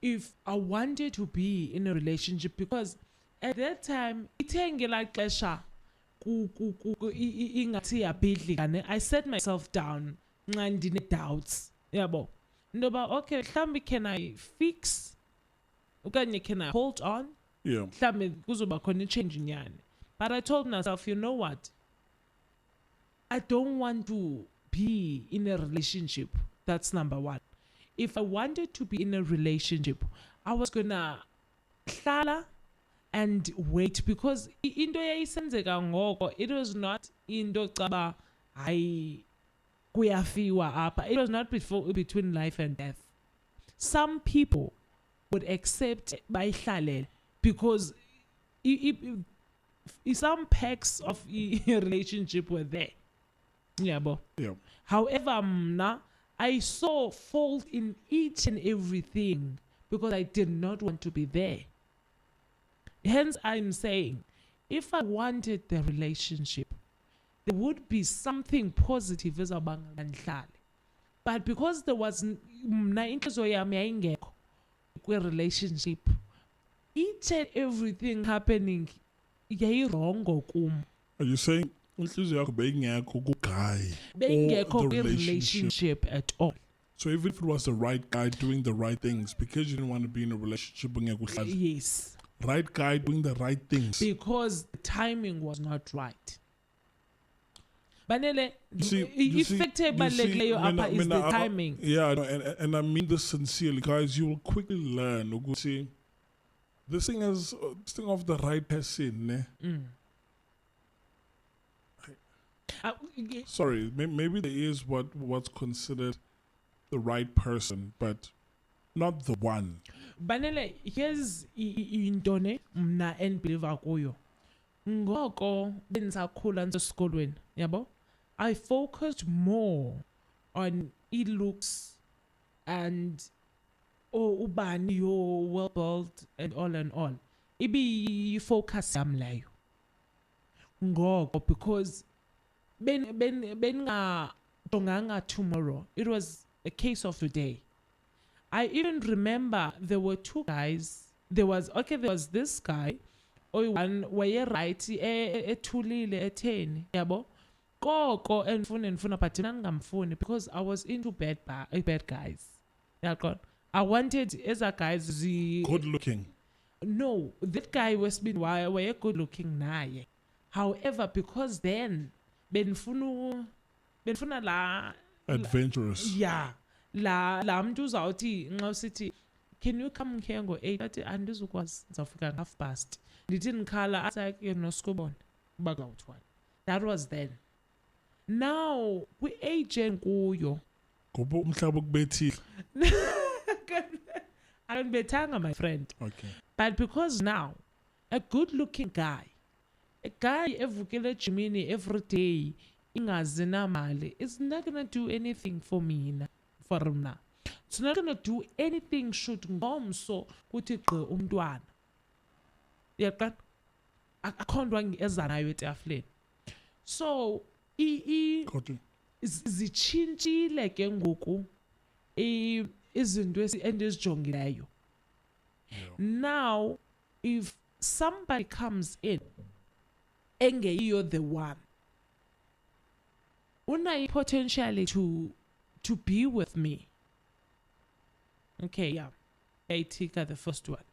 if I wanted to be in a relationship, because at that time, I set myself down and doubts. Okay, can I fix? Can I hold on? Yeah. But I told myself, you know what? I don't want to be in a relationship. That's number one. If I wanted to be in a relationship, I was gonna hlala and wait, because into yayisenzeka ngoko, it was not into caba hayi kuyafiwa apha. It was not between life and death. Some people would accept bayihlale because some perks of a relationship were there. Yeah. However, I saw fault in each and everything because I did not want to be there. Hence, I'm saying, if I wanted the relationship, there would be something positive as a banganhlale. But because there was a relationship, each and everything happening, wrong. Are you saying unhliziyo yakho beyingekho ku-guy bengekho or the relationship at all. So even if it was the right guy doing the right things, because you didn't want to be in a relationship, Yes, right guy doing the right things. because the timing was not right. Banele, You see, effect apa is the timing. Yeah, no, and I mean this sincerely, guys. You will quickly learn. See, this thing is this thing of the right person. Sorry, maybe there is what's considered the right person, but not the one. Banele, here's intone mna enbeliever kuyo. Ngoko benzakhula nje esikolweni, yabo? I focused more on looks and ubani your well built and all. Ibi focus yam leyo. Ngoko because ben nga tonganga tomorrow. It was a case of today. I even remember there were two guys. There was this guy. One waye right ethulile etheni yabo koko endifuna but ngamfuni because I was into bad guys. Yaqon I wanted as a guys Good looking. No, that guy was been waye good looking naye. However, because then benifuna la Adventurous. yeah la mntu uzawuthi nxa usithi can you come here ngo-8 athi andizukwazi ndizawufika ngo-1:30 ndithi ndikhala asake nosikubona uba kuzawuthiwani. That was then. Now kwi-age enkuyo Ngoba umhlaba ukubethile. akandibethanga my friend, Okay. but because now a good looking guy, a guy evukele ejimini every day ingazina mali, is not gonna do anything for me for mna. It's not gonna do anything should ngomso kuthi gqi umntwana. Yaqan akhondwa ezanayo etafuleni. So Kodwa zitshintshile ke ngoku izinto endizijongileyo. Now if somebody comes in engeyiyo the one, unayo potentially to be with me. Okay, yeah. I take the first one.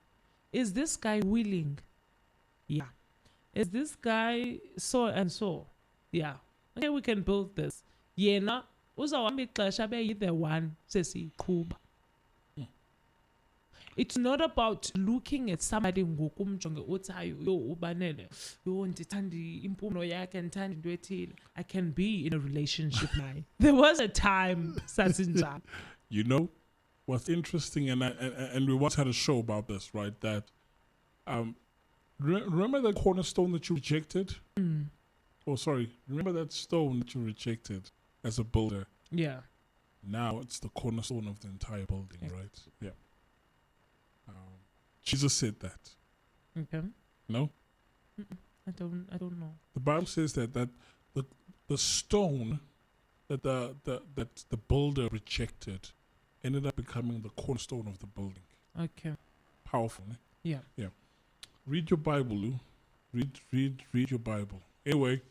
Is this guy willing? Yeah. Is this guy so and so? Yeah. Okay, we can build this. Yena uzawuhamba ixesha be the one sesiyiqhuba. It's not about looking at somebody ngokumjonge uthi hayi yo ubanele yo ndithanda impuno yakhe ndithanda into ethile. I can be in a relationship naye. There was a time sasinjalo. you know what's interesting, and we once had a show about this, right? That remember the cornerstone that you rejected? Oh, sorry. Remember that stone that you rejected as a builder? Yeah. Now it's the cornerstone of the entire building, right? Yeah. Jesus said that. Okay. No? I don't know. The Bible says that the stone that the builder rejected ended up becoming the cornerstone of the building. Okay. Powerful, eh? Yeah. Yeah. Read your Bible, Lou. Read your Bible. Anyway,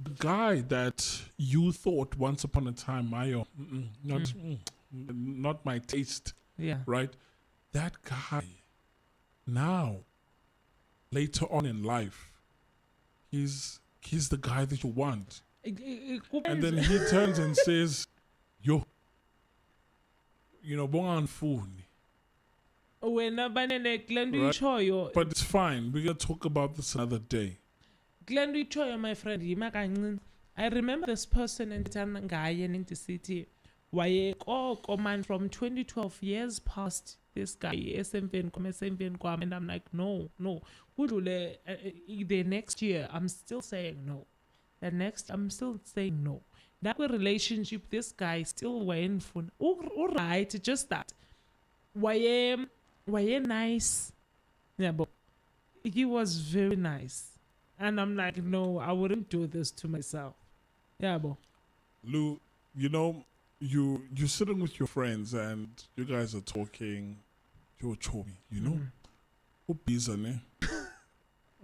the guy that you thought once upon a time, not my taste, Yeah. right? That guy, now, later on in life, he's the guy that you want. And then he turns and says, yo, bonga ngifuni. Wena banene Glenn Right. uyichoyo. But it's fine. We're going to talk about this another day. Glenn uyichoyo, my friend, yima kancane. I remember this person endithanda ngaye nendisithi waye koko man from 2012 years past this guy esemveni kwam, and I'm like no kudlule the next year I'm still saying no, the next I'm still saying no. That relationship this guy still went for right, just that waye nice, yeah, but he was very nice, and I'm like no, I wouldn't do this to myself, yeah, but Lou, you're sitting with your friends and you guys are talking. You're chummy, Ubiza ne?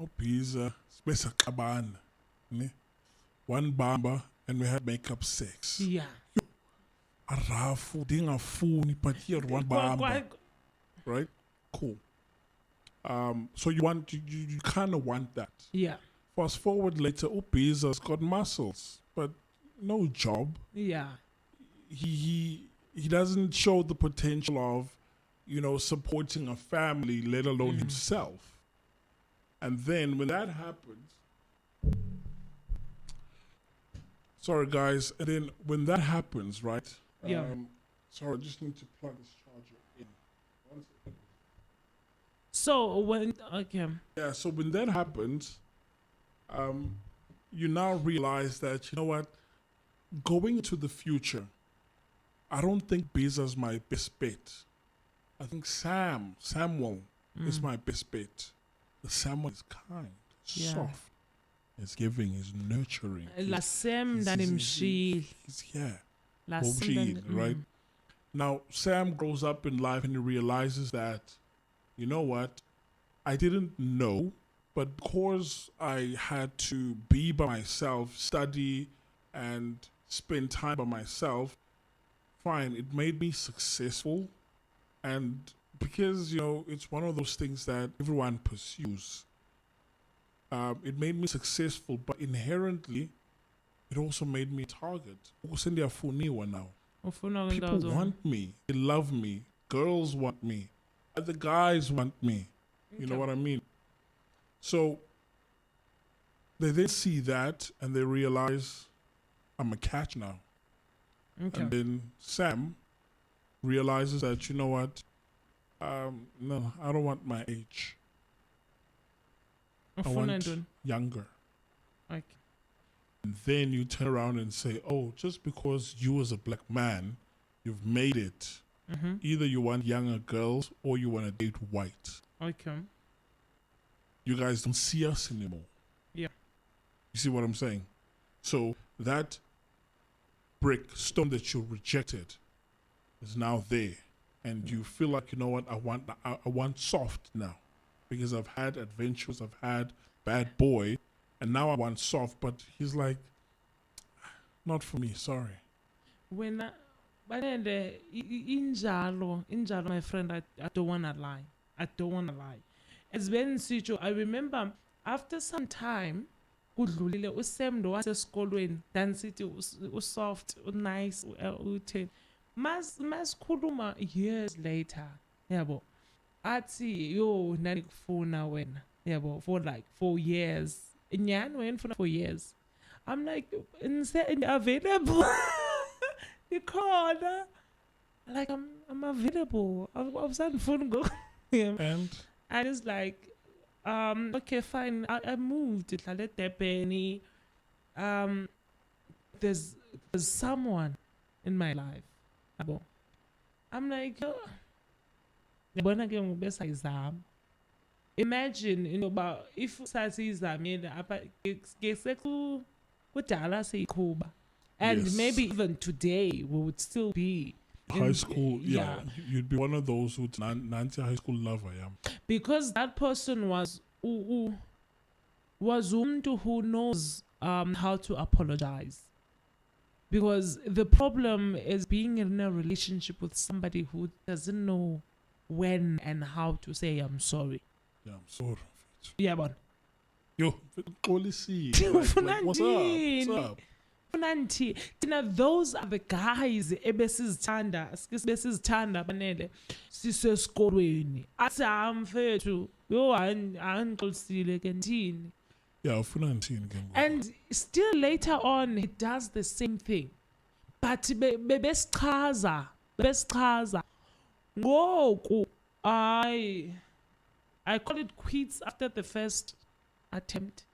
Ubiza. Spesa kabana. Ne? one bamba, and we had makeup sex. Yeah. Arafu, dingafuni, but here one bamba. Right? Cool. So you kind of want that. Yeah. Fast forward later, Upiza's got muscles, but no job. Yeah. He doesn't show the potential of, supporting a family, let alone himself. And then when that happens, sorry guys, and then when that happens, right? Yeah. Sorry, I just need to plug this charger in. One second. So when that happens, you now realize that, you know what, going into the future, I don't think Beza's my best bet. I think Samuel is my best bet. The Samuel is kind, soft, is giving, is nurturing. Right? Now, Sam grows up in life and he realizes that, you know what, I didn't know, but because I had to be by myself, study, and spend time by myself, fine, it made me successful. And because, it's one of those things that everyone pursues, it made me successful, but inherently, it also made me a target. Now. People want me. They love me. Girls want me. Other guys want me. You know what I mean? So they then see that and they realize I'm a catch now. Okay. And then Sam realizes that, you know what? No, I don't want my age. I want younger. Okay. And then you turn around and say, oh, just because you as a black man, you've made it. Either you want younger girls or you want to date white. Okay. You guys don't see us anymore. Yeah. You see what I'm saying? So that stone that you rejected is now there. And you feel like, you know what, I want soft now. Because I've had adventures, I've had bad boy, and now I want soft. But he's like, not for me, sorry. When injalo, my friend, I don't wanna lie. It's been situ. I remember after some time, kudlulile uSam lo wasesikolweni, dan sithi usoft, nice, utheni. Mas khuluma years later, yabo. Athi yo nanikufuna wena, yabo, for like 4 years. Inyani wena for 4 years. I'm like, available. Ikhona. Like I'm available. I was on phone go. And it's like, okay, fine. I moved. There's someone in my life. I'm like, imagine, about if and yes. maybe even today we would still be high school. Yeah, you'd be one of those who's Nancy high school lover. Yeah, because that person was umuntu who knows how to apologize. Because the problem is being in a relationship with somebody who doesn't know when and how to say I'm sorry. Yeah, I'm sorry. Yeah, but yo, only see. What's up? Those are the guys ebesizithanda banele sisesikolweni athi amfethu yo angixolisile ke ndini. Yeah, and still later on he does the same thing, but bebesichaza ngoku I call it quits after the first attempt.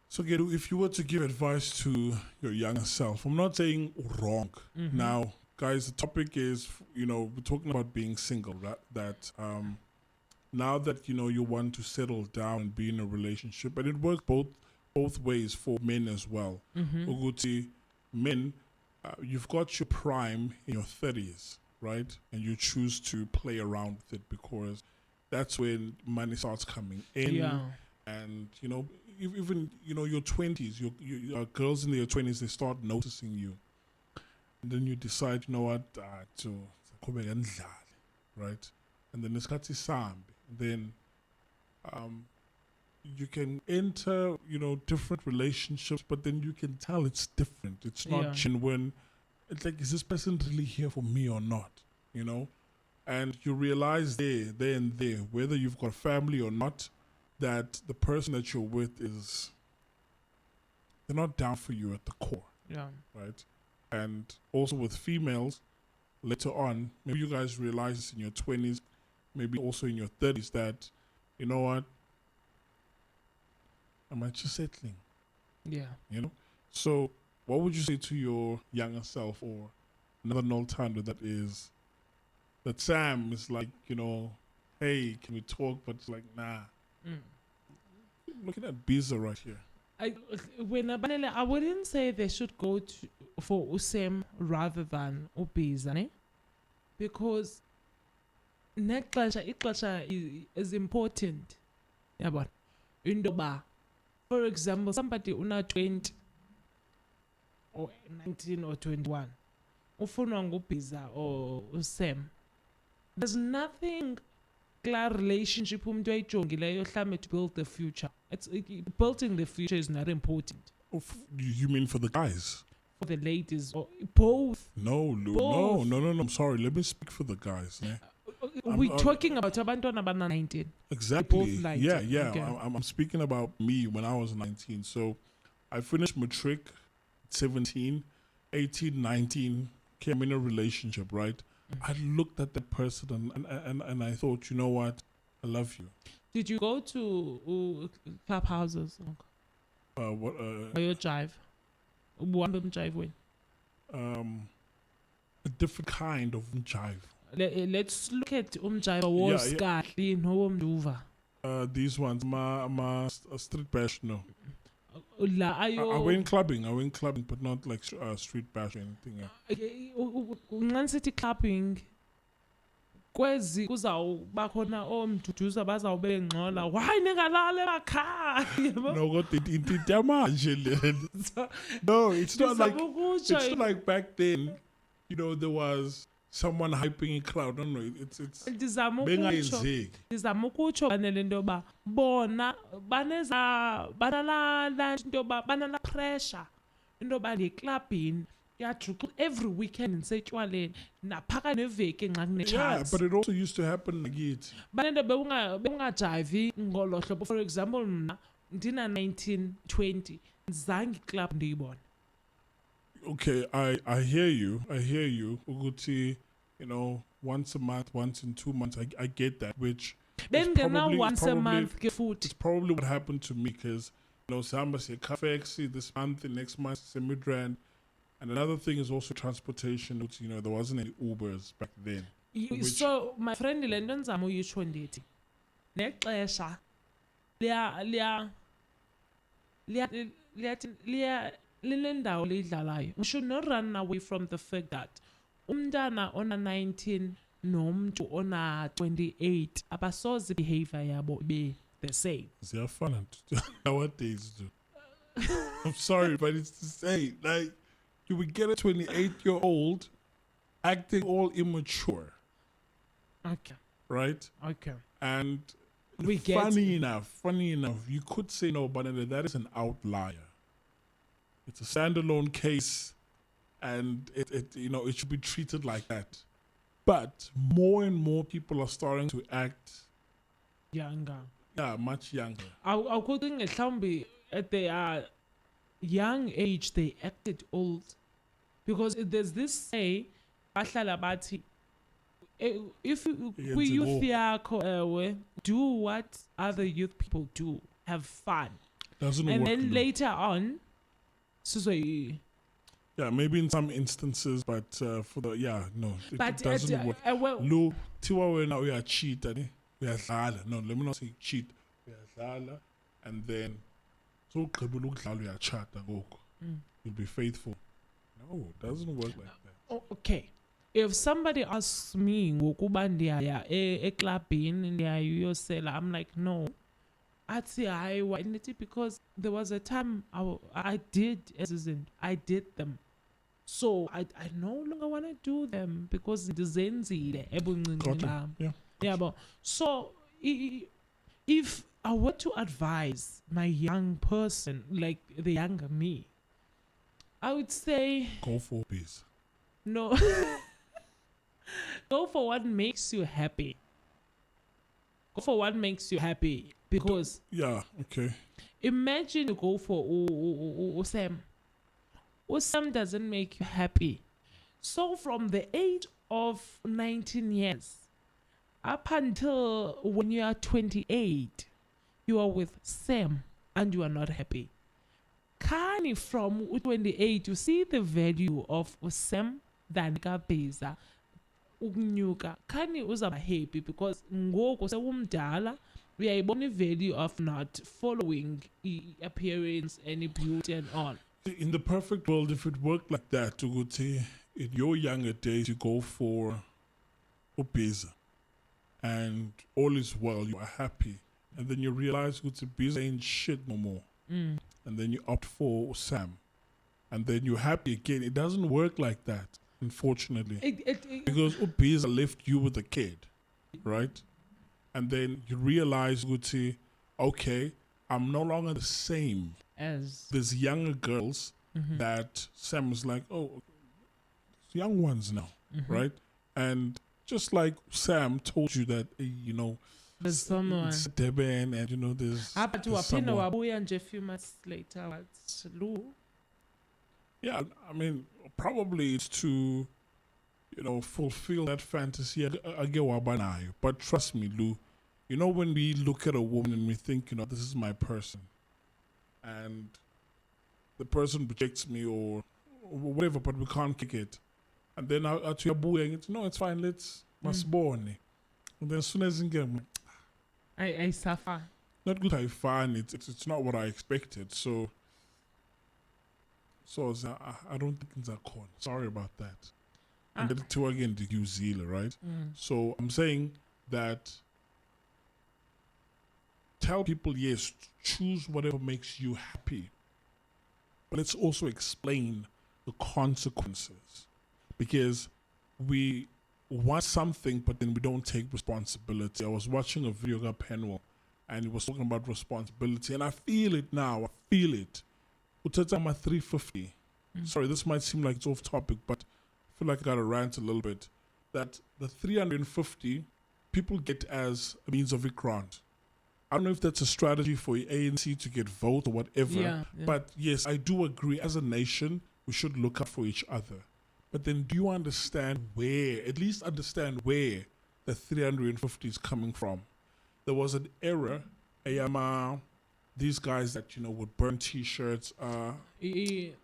So, Gedu, if you were to give advice to your younger self, I'm not saying wrong. Now, guys, the topic is, we're talking about being single, right? That now that, you want to settle down and be in a relationship, and it works both ways for men as well. Uguti, men, you've got your prime in your 30s, right? And you choose to play around with it because that's when money starts coming in. Yeah. And, even your 20s, your girls in their 20s, they start noticing you, and then you decide, you know what, right? And then it's then you can enter, different relationships, but then you can tell it's different. It's not Yeah. genuine. It's like, is this person really here for me or not? And you realize there and there, whether you've got a family or not, that the person that you're with they're not down for you at the core, Yeah. right? And also with females, later on, maybe you guys realize this in your 20s, maybe also in your 30s, that, you know what, am I just settling? Yeah. So what would you say to your younger self, or another no-timer that Sam is like, hey, can we talk? But it's like, nah. Looking at Biza right here. I wouldn't say they should go for Usem rather than Ubiza, ne? Because ixesha is important. Yabona. Indoba. For example, somebody una 20 or 19 or 21. Ufuna ngubhiza or Usem. There's nothing clear relationship ayijongileyo mhlambe to build the future. Building the future is not important. You mean for the guys? For the ladies or both. No, Lou. Both. No. I'm sorry. Let me speak for the guys. Yeah? We're talking about abantwana abana 19. Exactly. Both 19. Yeah. Okay. I'm speaking about me when I was 19. So I finished matric 17, 18, 19, came in a relationship, right? I looked at that person and I thought, you know what? I love you. Did you go to clubhouses? What? Or your jive? One of them jive when? A different kind of jive. Let's look at jive was kahle no umduva. These ones, my street bash, no. La I went clubbing, but not like street bash or anything. Nxa sithi clubbing kwezi kuzawuba khona omduduza bazawube ngcola why ningalala emakhaya no kodwa into manje le no it's not like back then there was someone hyping a crowd. No, it's ndizama ukutsho banele nto yoba bona banala into yoba banala pressure into yoba le clubbing every weekend ndisetywaleni naphaka neveki nxa kunechance. Yeah, but it also used to happen ngakithi. Banento beungajivi ngolo hlobo. For example, mna ndina 1920 zange club ndiyibona. Okay, I hear you ukuthi once a month, once in 2 months, I get that, which once a month ke futhi. It's probably what happened to me, because sihamba siye cafe this month, the next month Midrand. And another thing is also transportation, which there wasn't any Ubers back then. So my friend le nto ndizama uyitsho ndithi nexesha linendawo liyidlalayo. We should not run away from the fact that umntana ona 19 nomntu ona 28 abasoze behavior yabo be the same. Ziyafana nowadays too. I'm sorry, but it's to say, like, you would get a 28-year-old acting all immature. Okay. Right? Okay. And funny enough, you could say no, but that is an outlier. It's a standalone case, and it should be treated like that. But more and more people are starting to act younger. Yeah, much younger. I could think at their young age they acted old, because there's this say, if we youth do what other youth people do, have fun, doesn't and work, then later on, yeah, maybe in some instances, but it doesn't work. Lo, tiwa now we are cheat, we are zala. No, let me not say cheat. We are zala, and then so we are chat. You'll be faithful. No, it doesn't work like that. Oh, okay. If somebody asks me ngokuba ndiyaya eklabhini ndiyayuyosela, I'm like, no, I'd say I wanted it because there was a time I did I did them. So I no longer want to do them because ndizenzile ebuncinci Got you. bam. Yeah. Yeah, but so if I were to advise my young person, like the younger me, I would say Go for peace. no. Go for what makes you happy. Go for what makes you happy. Because Yeah, okay. imagine you go for Sam. Sam doesn't make you happy. So from the age of 19 years up until when you are 28, you are with Sam and you are not happy. Kani from 28, you see the value of Sam than Kabeza. Ukunyuka khani uzaba happy because ngoku sewumdala uyayibona value of not following appearance and beauty and all. In the perfect world, if it worked like that, Uguti, in your younger days, you go for Upeza and all is well, you are happy. And then you realize Uguti, Upeza ain't shit no more. And then you opt for Sam. And then you're happy again. It doesn't work like that, unfortunately. Because Upeza left you with a kid, right? And then you realize, Uguti, okay, I'm no longer the same. As There's younger girls that Sam is like, oh, it's young ones now, right? And just like Sam told you that, you know, there's someone. it's Deben and, you know, there's Waphinda someone. wabuya nje a few months later. What's Lou? Yeah, I mean, probably it's to, you know, fulfill that fantasy. But trust me, Lou, you know, when we look at a woman and we think, you know, this is my person, and the person rejects me or whatever, but we can't kick it. And then I to your boy, and no, it's fine, let's born. And then as soon as I get, I suffer. not good, I find it's not what I expected. So I don't think it's a con. Sorry about that. And then two again to New Zealand, right? So I'm saying that tell people, yes, choose whatever makes you happy. But let's also explain the consequences. Because we want something, but then we don't take responsibility. I was watching a video of Penwell, and he was talking about responsibility. And I feel it now. I feel it. Utata 350. Sorry, this might seem like it's off topic, but I feel like I got to rant a little bit. That the 350 people get as a means of grant. I don't know if that's a strategy for ANC to get vote or whatever. Yeah. But yes, I do agree. As a nation, we should look out for each other. But then do you understand where, at least understand where the 350 is coming from? There was an era, these guys that, you know, would burn T-shirts. It's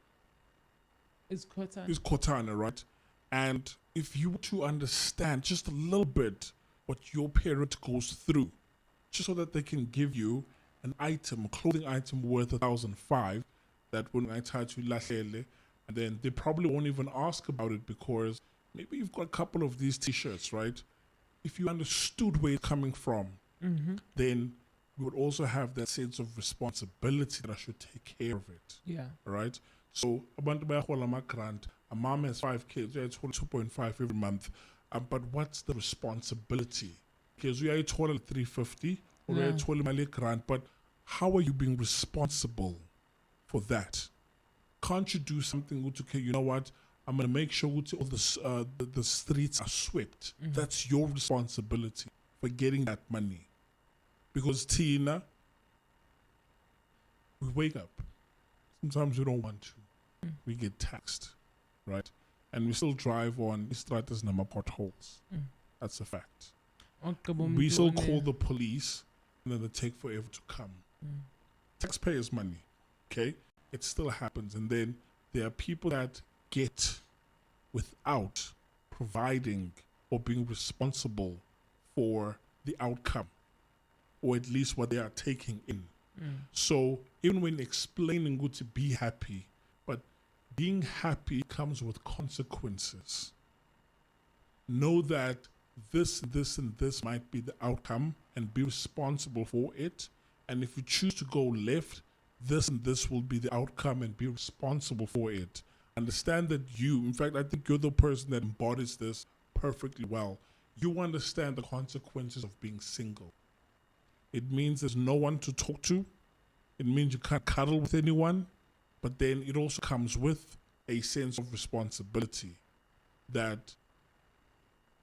Cortana. It's Cortana, right? And if you were to understand just a little bit what your parent goes through, just so that they can give you an item, a clothing item worth 1,500, that when I tell you lahlele, and then they probably won't even ask about it because maybe you've got a couple of these T-shirts, right? If you understood where it's coming from, then we would also have that sense of responsibility that I should take care of it. Yeah. Right? So, abantu bayahola ama-grant. A mom has 5 kids, yeah, it's 2.5 every month. But what's the responsibility? Because we are told 350 or we are told imali grant, but how are you being responsible for that? Can't you do something with, okay, you know what? I'm going to make sure all the streets are swept. That's your responsibility for getting that money. Because Tina, we wake up. Sometimes we don't want to. We get taxed, right? And we still drive on stratas number potholes. That's a fact. We still call the police and then they take forever to come. Taxpayers' money, okay? It still happens. And then there are people that get without providing or being responsible for the outcome, or at least what they are taking in. So even when explaining good to be happy, but being happy comes with consequences. Know that this, and this might be the outcome and be responsible for it. And if you choose to go left, this and this will be the outcome, and be responsible for it. Understand that in fact, I think you're the person that embodies this perfectly well. You understand the consequences of being single. It means there's no one to talk to. It means you can't cuddle with anyone. But then it also comes with a sense of responsibility that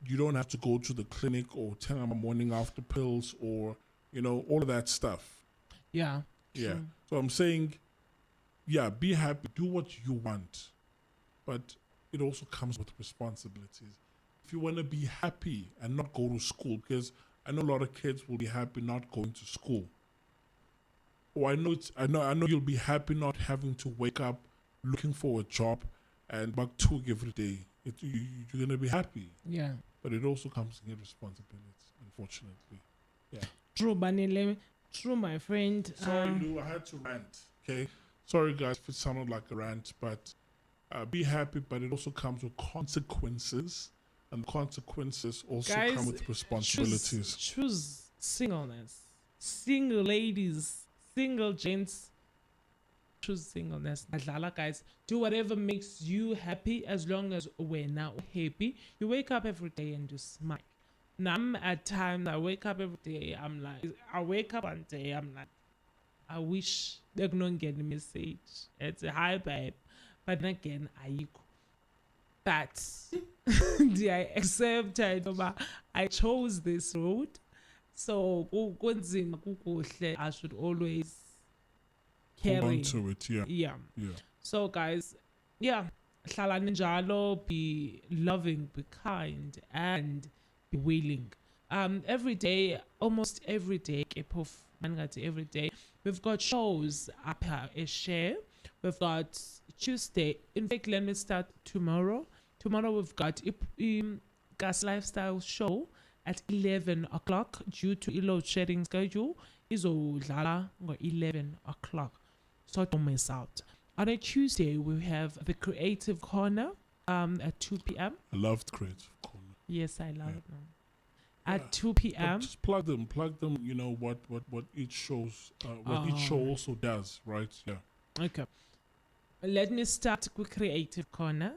you don't have to go to the clinic or take a morning after pills or, all of that stuff. Yeah. Yeah. True. So I'm saying, be happy, do what you want. But it also comes with responsibilities. If you want to be happy and not go to school, because I know a lot of kids will be happy not going to school. Or I know you'll be happy not having to wake up looking for a job and back to every day. You're gonna be happy. Yeah. But it also comes with responsibilities, unfortunately. Yeah. True, Banile. True, my friend. Sorry, Lou, I had to rant. Okay. Sorry, guys, if it sounded like a rant, but be happy. But it also comes with consequences, and consequences also Guys, come with responsibilities. Choose singleness. Single ladies, single gents. Choose singleness. Adlala, guys, do whatever makes you happy as long as we're now happy. You wake up every day and you smile. Now, at times, I wake up every day, I wake up one day, I'm like, I wish they could get a message. It's a hi, babe. But then again, but do I accept it? I chose this road. So, I should always Hold on carry. to it, yeah. Yeah. Yeah. So, guys, hlala ninjalo, be loving, be kind, and be willing. Every day, almost every day, every day, we've got shows up here at Share. We've got Tuesday. In fact, let me start tomorrow. Tomorrow we've got Gas Lifestyle show at 11 o'clock due to load sharing schedule. Izodlala ngo 11 o'clock. So don't miss out. On a Tuesday, we have the Creative Corner at 2 p.m. I loved Creative Corner. Yes, I love Yeah. it now. At Yeah. 2 But p.m. just plug them. You know what each shows, what each show also does, right? Yeah. Okay. Let me start with Creative Corner.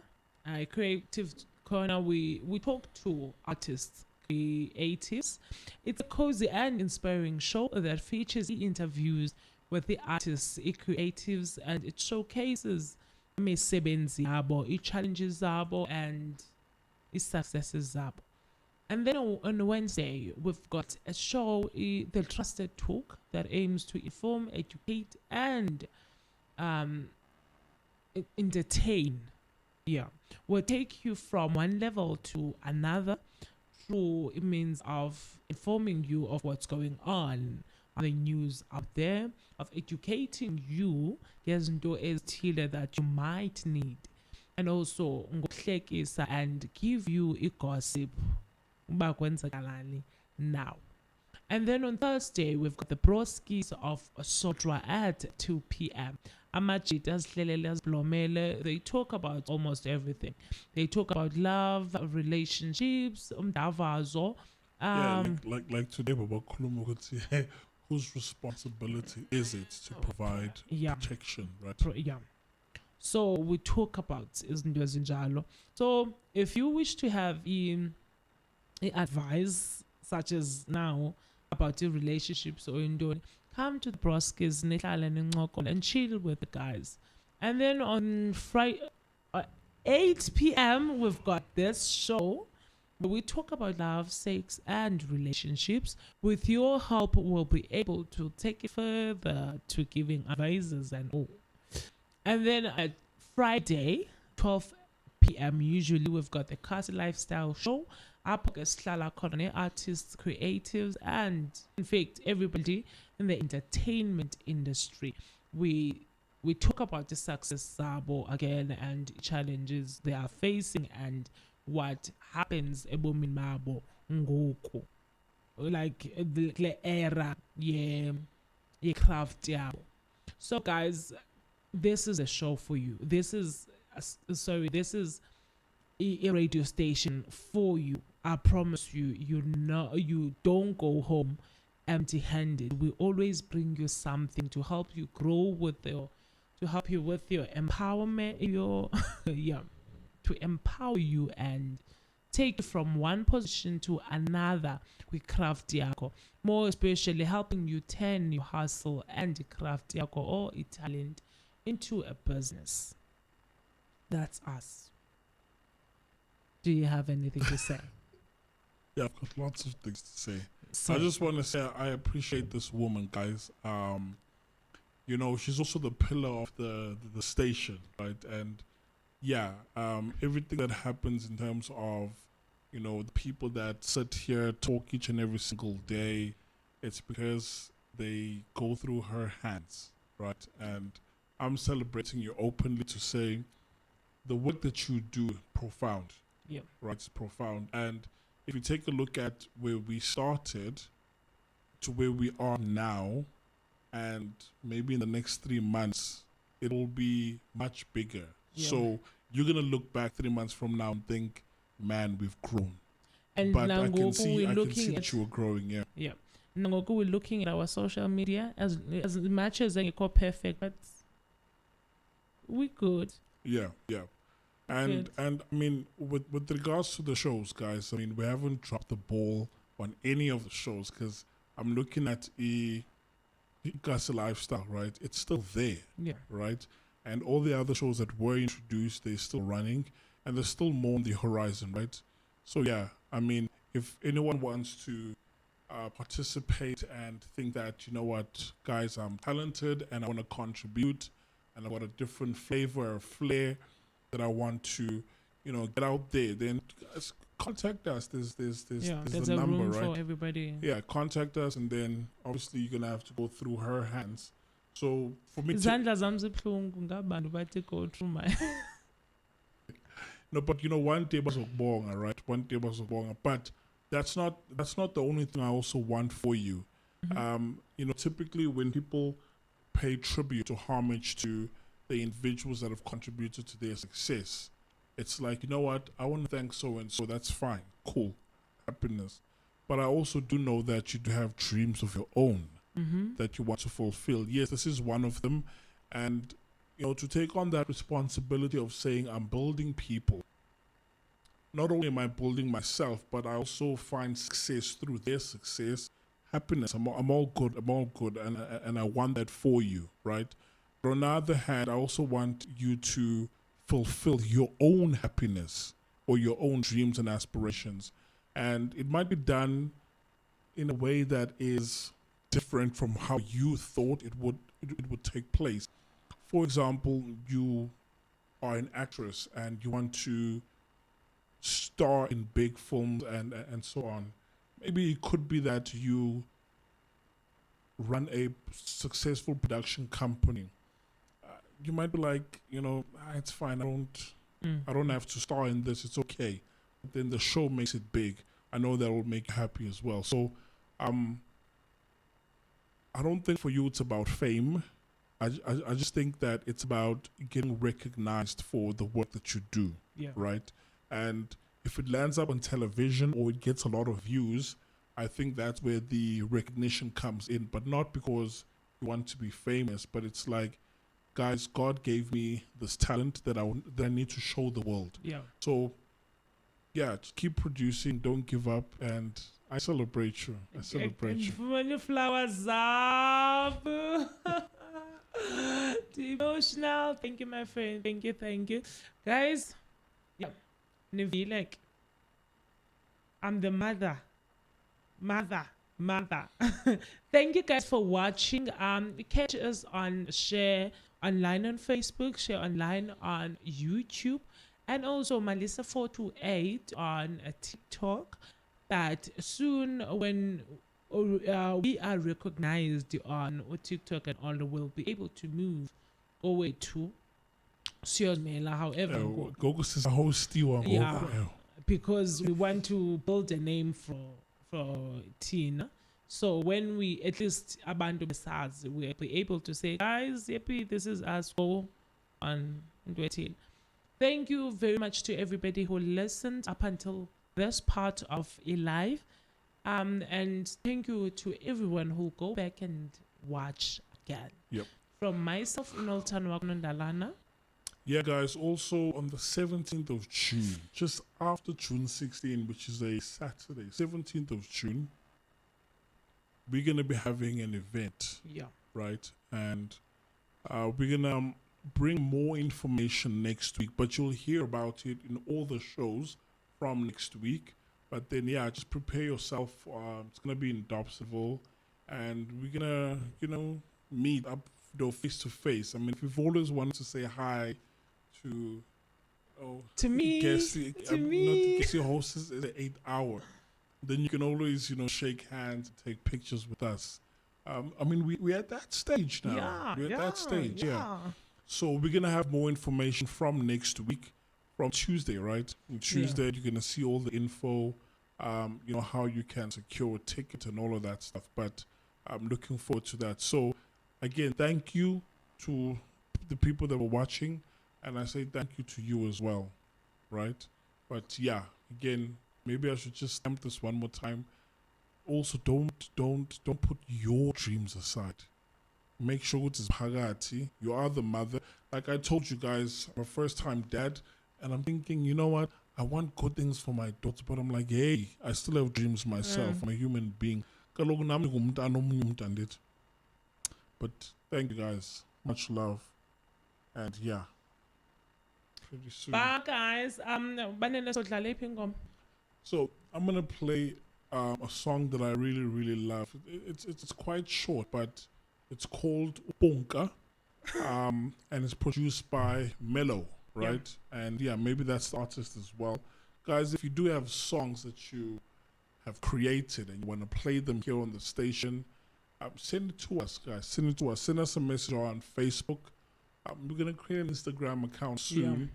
Creative Corner, we talk to artists, creatives. It's a cozy and inspiring show that features interviews with the artists, creatives, and it showcases imisebenzi yabo, challenges zabo, and successes zabo. And then on Wednesday, we've got a show, The Trusted Talk, that aims to inform, educate, and entertain. Yeah. We'll take you from one level to another through a means of informing you of what's going on the news out there, of educating you ngezinto ezithile that you might need, and also ngokuhlekisa and give you a gossip uba kwenzakalani now. And then on Thursday, we've got the broskies of Sotra at 2 p.m. Amajitas Lelelas Blomele, they talk about almost everything. They talk about love, relationships, davazo. Like today, Baba Kulumo could say, whose responsibility is it to provide protection, right? So we talk about izinto ezinjalo. So if you wish to have advice such as now about your relationships or doing, come to the broskis and chill with the guys. And then on Friday, 8 p.m. we've got this show where we talk about love, sex, and relationships. With your help, we'll be able to take it further to giving advices and all. And then at Friday, 12 p.m. usually we've got the Casa Lifestyle show. Artists, creatives, and in fact everybody in the entertainment industry. We talk about the success zabo again and challenges they are facing and what happens ebomini babo ngoku, like the era ye craft yabo. So guys, this is a show for you. This is a radio station for you. I promise you, you don't go home empty-handed. We always bring you something to help you grow with your empowerment, your to empower you and take you from one position to another with craft yako. More especially helping you turn your hustle and the craft yako or a talent into a business. That's us. Do you have anything to say? Yeah, I've got lots of things to say. So, I just want to say I appreciate this woman, guys. She's also the pillar of the station, right? And yeah, everything that happens in terms of, the people that sit here, talk each and every single day, it's because they go through her hands, right? And I'm celebrating you openly to say the work that you do, profound, yeah. right? It's profound. And if you take a look at where we started to where we are now, and maybe in the next 3 months, it will be much bigger. Yeah. So you're going to look back 3 months from now and think, man, we've grown. And But now I can see looking that you were growing, yeah. Yeah. Now we're looking at our social media as much as I call perfect, but we good. Yeah, yeah. And Good. I mean, with regards to the shows, guys, I mean, we haven't dropped the ball on any of the shows because I'm looking at Gas Lifestyle, right? It's still there, Yeah. right? And all the other shows that were introduced, they're still running, and there's still more on the horizon, right? So yeah, I mean, if anyone wants to participate and think that, you know what, guys, I'm talented and I want to contribute and I want a different flavor or flair that I want to, get out there, then guys, contact us. There's There's the a number, room right? for everybody. Yeah, contact us, and then obviously you're gonna have to go through her hands. So for me, Izandla zami zibuhlungu ngabantu bathi go through my no, but one day bazokubonga, right? One day bazokubonga, but that's not the only thing I also want for you. Typically when people pay tribute or homage to the individuals that have contributed to their success, it's like, you know what, I want to thank so and so. That's fine, cool, happiness. But I also do know that you do have dreams of your own that you want to fulfill. Yes, this is one of them. And, to take on that responsibility of saying I'm building people, not only am I building myself, but I also find success through their success, happiness. I'm all good, and I want that for you, right? But on the other hand, I also want you to fulfill your own happiness or your own dreams and aspirations. And it might be done in a way that is different from how you thought it would take place. For example, you are an actress and you want to star in big films and so on. Maybe it could be that you run a successful production company. You might be like, it's fine. I don't have to star in this. It's okay. But then the show makes it big. I know that will make you happy as well. So, I don't think for you it's about fame. I just think that it's about getting recognized for the work that you do, right? And if it lands up on television or it gets a lot of views, I think that's where the recognition comes in. But not because you want to be famous, but it's like, guys, God gave me this talent that I need to show the world. Yeah. So, yeah, just keep producing, don't give up, and I celebrate you. I celebrate you. When flowers up. Emotional. Thank you, my friend. Thank you. Guys, yeah. Like, I'm the mother. Thank you guys for watching. Catch us on Share Online on Facebook, Share Online on YouTube, and also Melissa428 on TikTok. But soon, when we are recognized on TikTok and all, we'll be able to move over to Siozmela. However, Gogo says a whole stew. Yeah, because we want to build a name for Tina. So when we at least abandon SARS, we'll be able to say, guys, yippee, this is us go on 20. Thank you very much to everybody who listened up until this part of a live. And thank you to everyone who go back and watch again. Yep. From myself, Noltan Wagnondalana. Yeah, guys, also on the 17th of June, just after June 16, which is a Saturday, 17th of June, we're going to be having an event, Yeah. right? And we're going to bring more information next week, but you'll hear about it in all the shows from next week. But then, yeah, just prepare yourself. It's going to be in Dobsonville, and we're going to, meet up face to face. I mean, if you've always wanted to say hi to me, guess, to me. not to guess your host is the 8th hour, then you can always, shake hands and take pictures with us. I mean, we're at that stage now. Yeah, we're at that stage, yeah. So we're going to have more information from next week, from Tuesday, right? On Tuesday, you're going to see all the info, how you can secure a ticket and all of that stuff. But I'm looking forward to that. So, again, thank you to the people that were watching. And I say thank you to you as well, right? But, yeah, again, maybe I should just stamp this one more time. Also, don't put your dreams aside. Make sure it is Hagati. You are the mother. Like I told you guys, I'm a first-time dad, and I'm thinking, you know what? I want good things for my daughter, but I'm like, hey, I still have dreams myself. I'm a human being. But thank you guys. Much love. And yeah. Pretty soon. Bye, guys. So I'm gonna play a song that I really, really love. It's quite short, but it's called Ponka, and it's produced by Mello, right? Yeah. And yeah, maybe that's the artist as well. Guys, if you do have songs that you have created and you want to play them here on the station, send it to us, guys. Send it to us. Send us a message on Facebook. We're gonna create an Instagram account soon.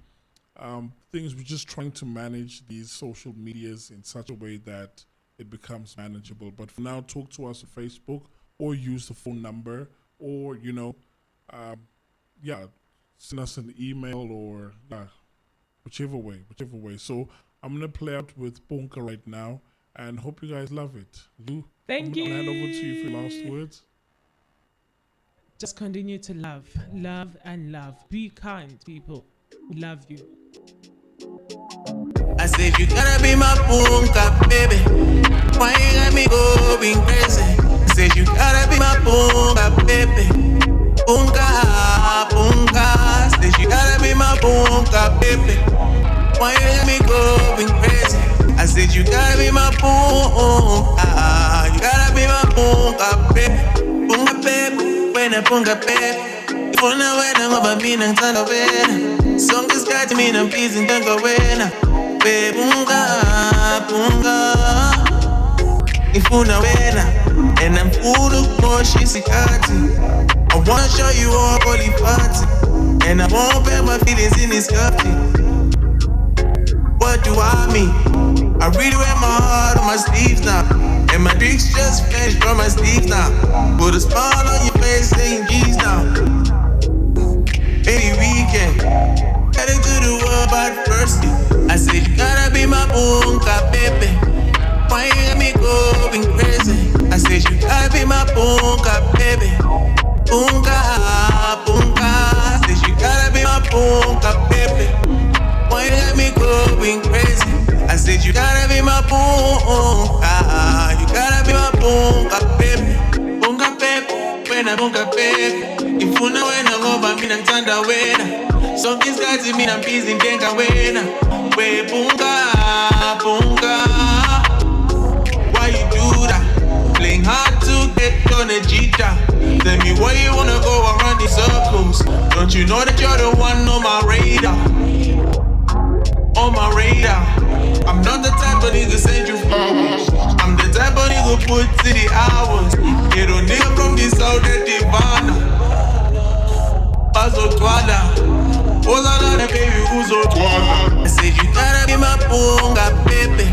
We're just trying to manage these social medias in such a way that it becomes manageable. But for now, talk to us on Facebook or use the phone number, or send us an email, or whichever way. So I'm gonna play out with Ponka right now, and hope you guys love it. Lou, Thank you. I'll hand over to you for your last words. Just continue to love and love. Be kind, people. We love you. I said you gotta be my punka, baby. Why you got me going crazy? I said you gotta be my punka, baby. Punka, punka. I said you gotta be my punka, baby. Why you got me going crazy? I said you gotta be my punka. You gotta be my punka, baby. Punka, baby. When I punka, baby. Ifuna wena ngoba mina ngithanda wena. Sonke isikhathi mina busy ngithenga wena. Bunga, bunga. Ifuna wena. And I'm full of moshi isikhathi. I wanna show you all holy party. And I won't bear my feelings in this coffee. What do I mean? I really wear my heart on my sleeves now. And my drinks just vanished from my sleeves now. Put a smile on your face saying G's now. Any weekend, heading to the world, but first I said you gotta be my punka, baby. Why you got me going crazy? I said you gotta be my punka, baby. Punka, punka. I said you gotta be my punka, baby. Why you got me going crazy? I said you gotta be my punka. You gotta be my punka, baby. Punka, baby. When I punka, baby. Ifuna wena ngoba mina ngithanda wena. Sonke isikhathi mina busy ngithenga wena. We punka, punka. Why you do that? Playing hard to get on a jita. Tell me why you wanna go around in circles. Don't you know that you're the one on my radar? On my radar. I'm not the type of nigga send you flowers. I'm the type of nigga put to the hours. You don't nigga from the south that Divana. Twala. Oh la la, baby, who's so twala? I said you gotta be my punga, baby.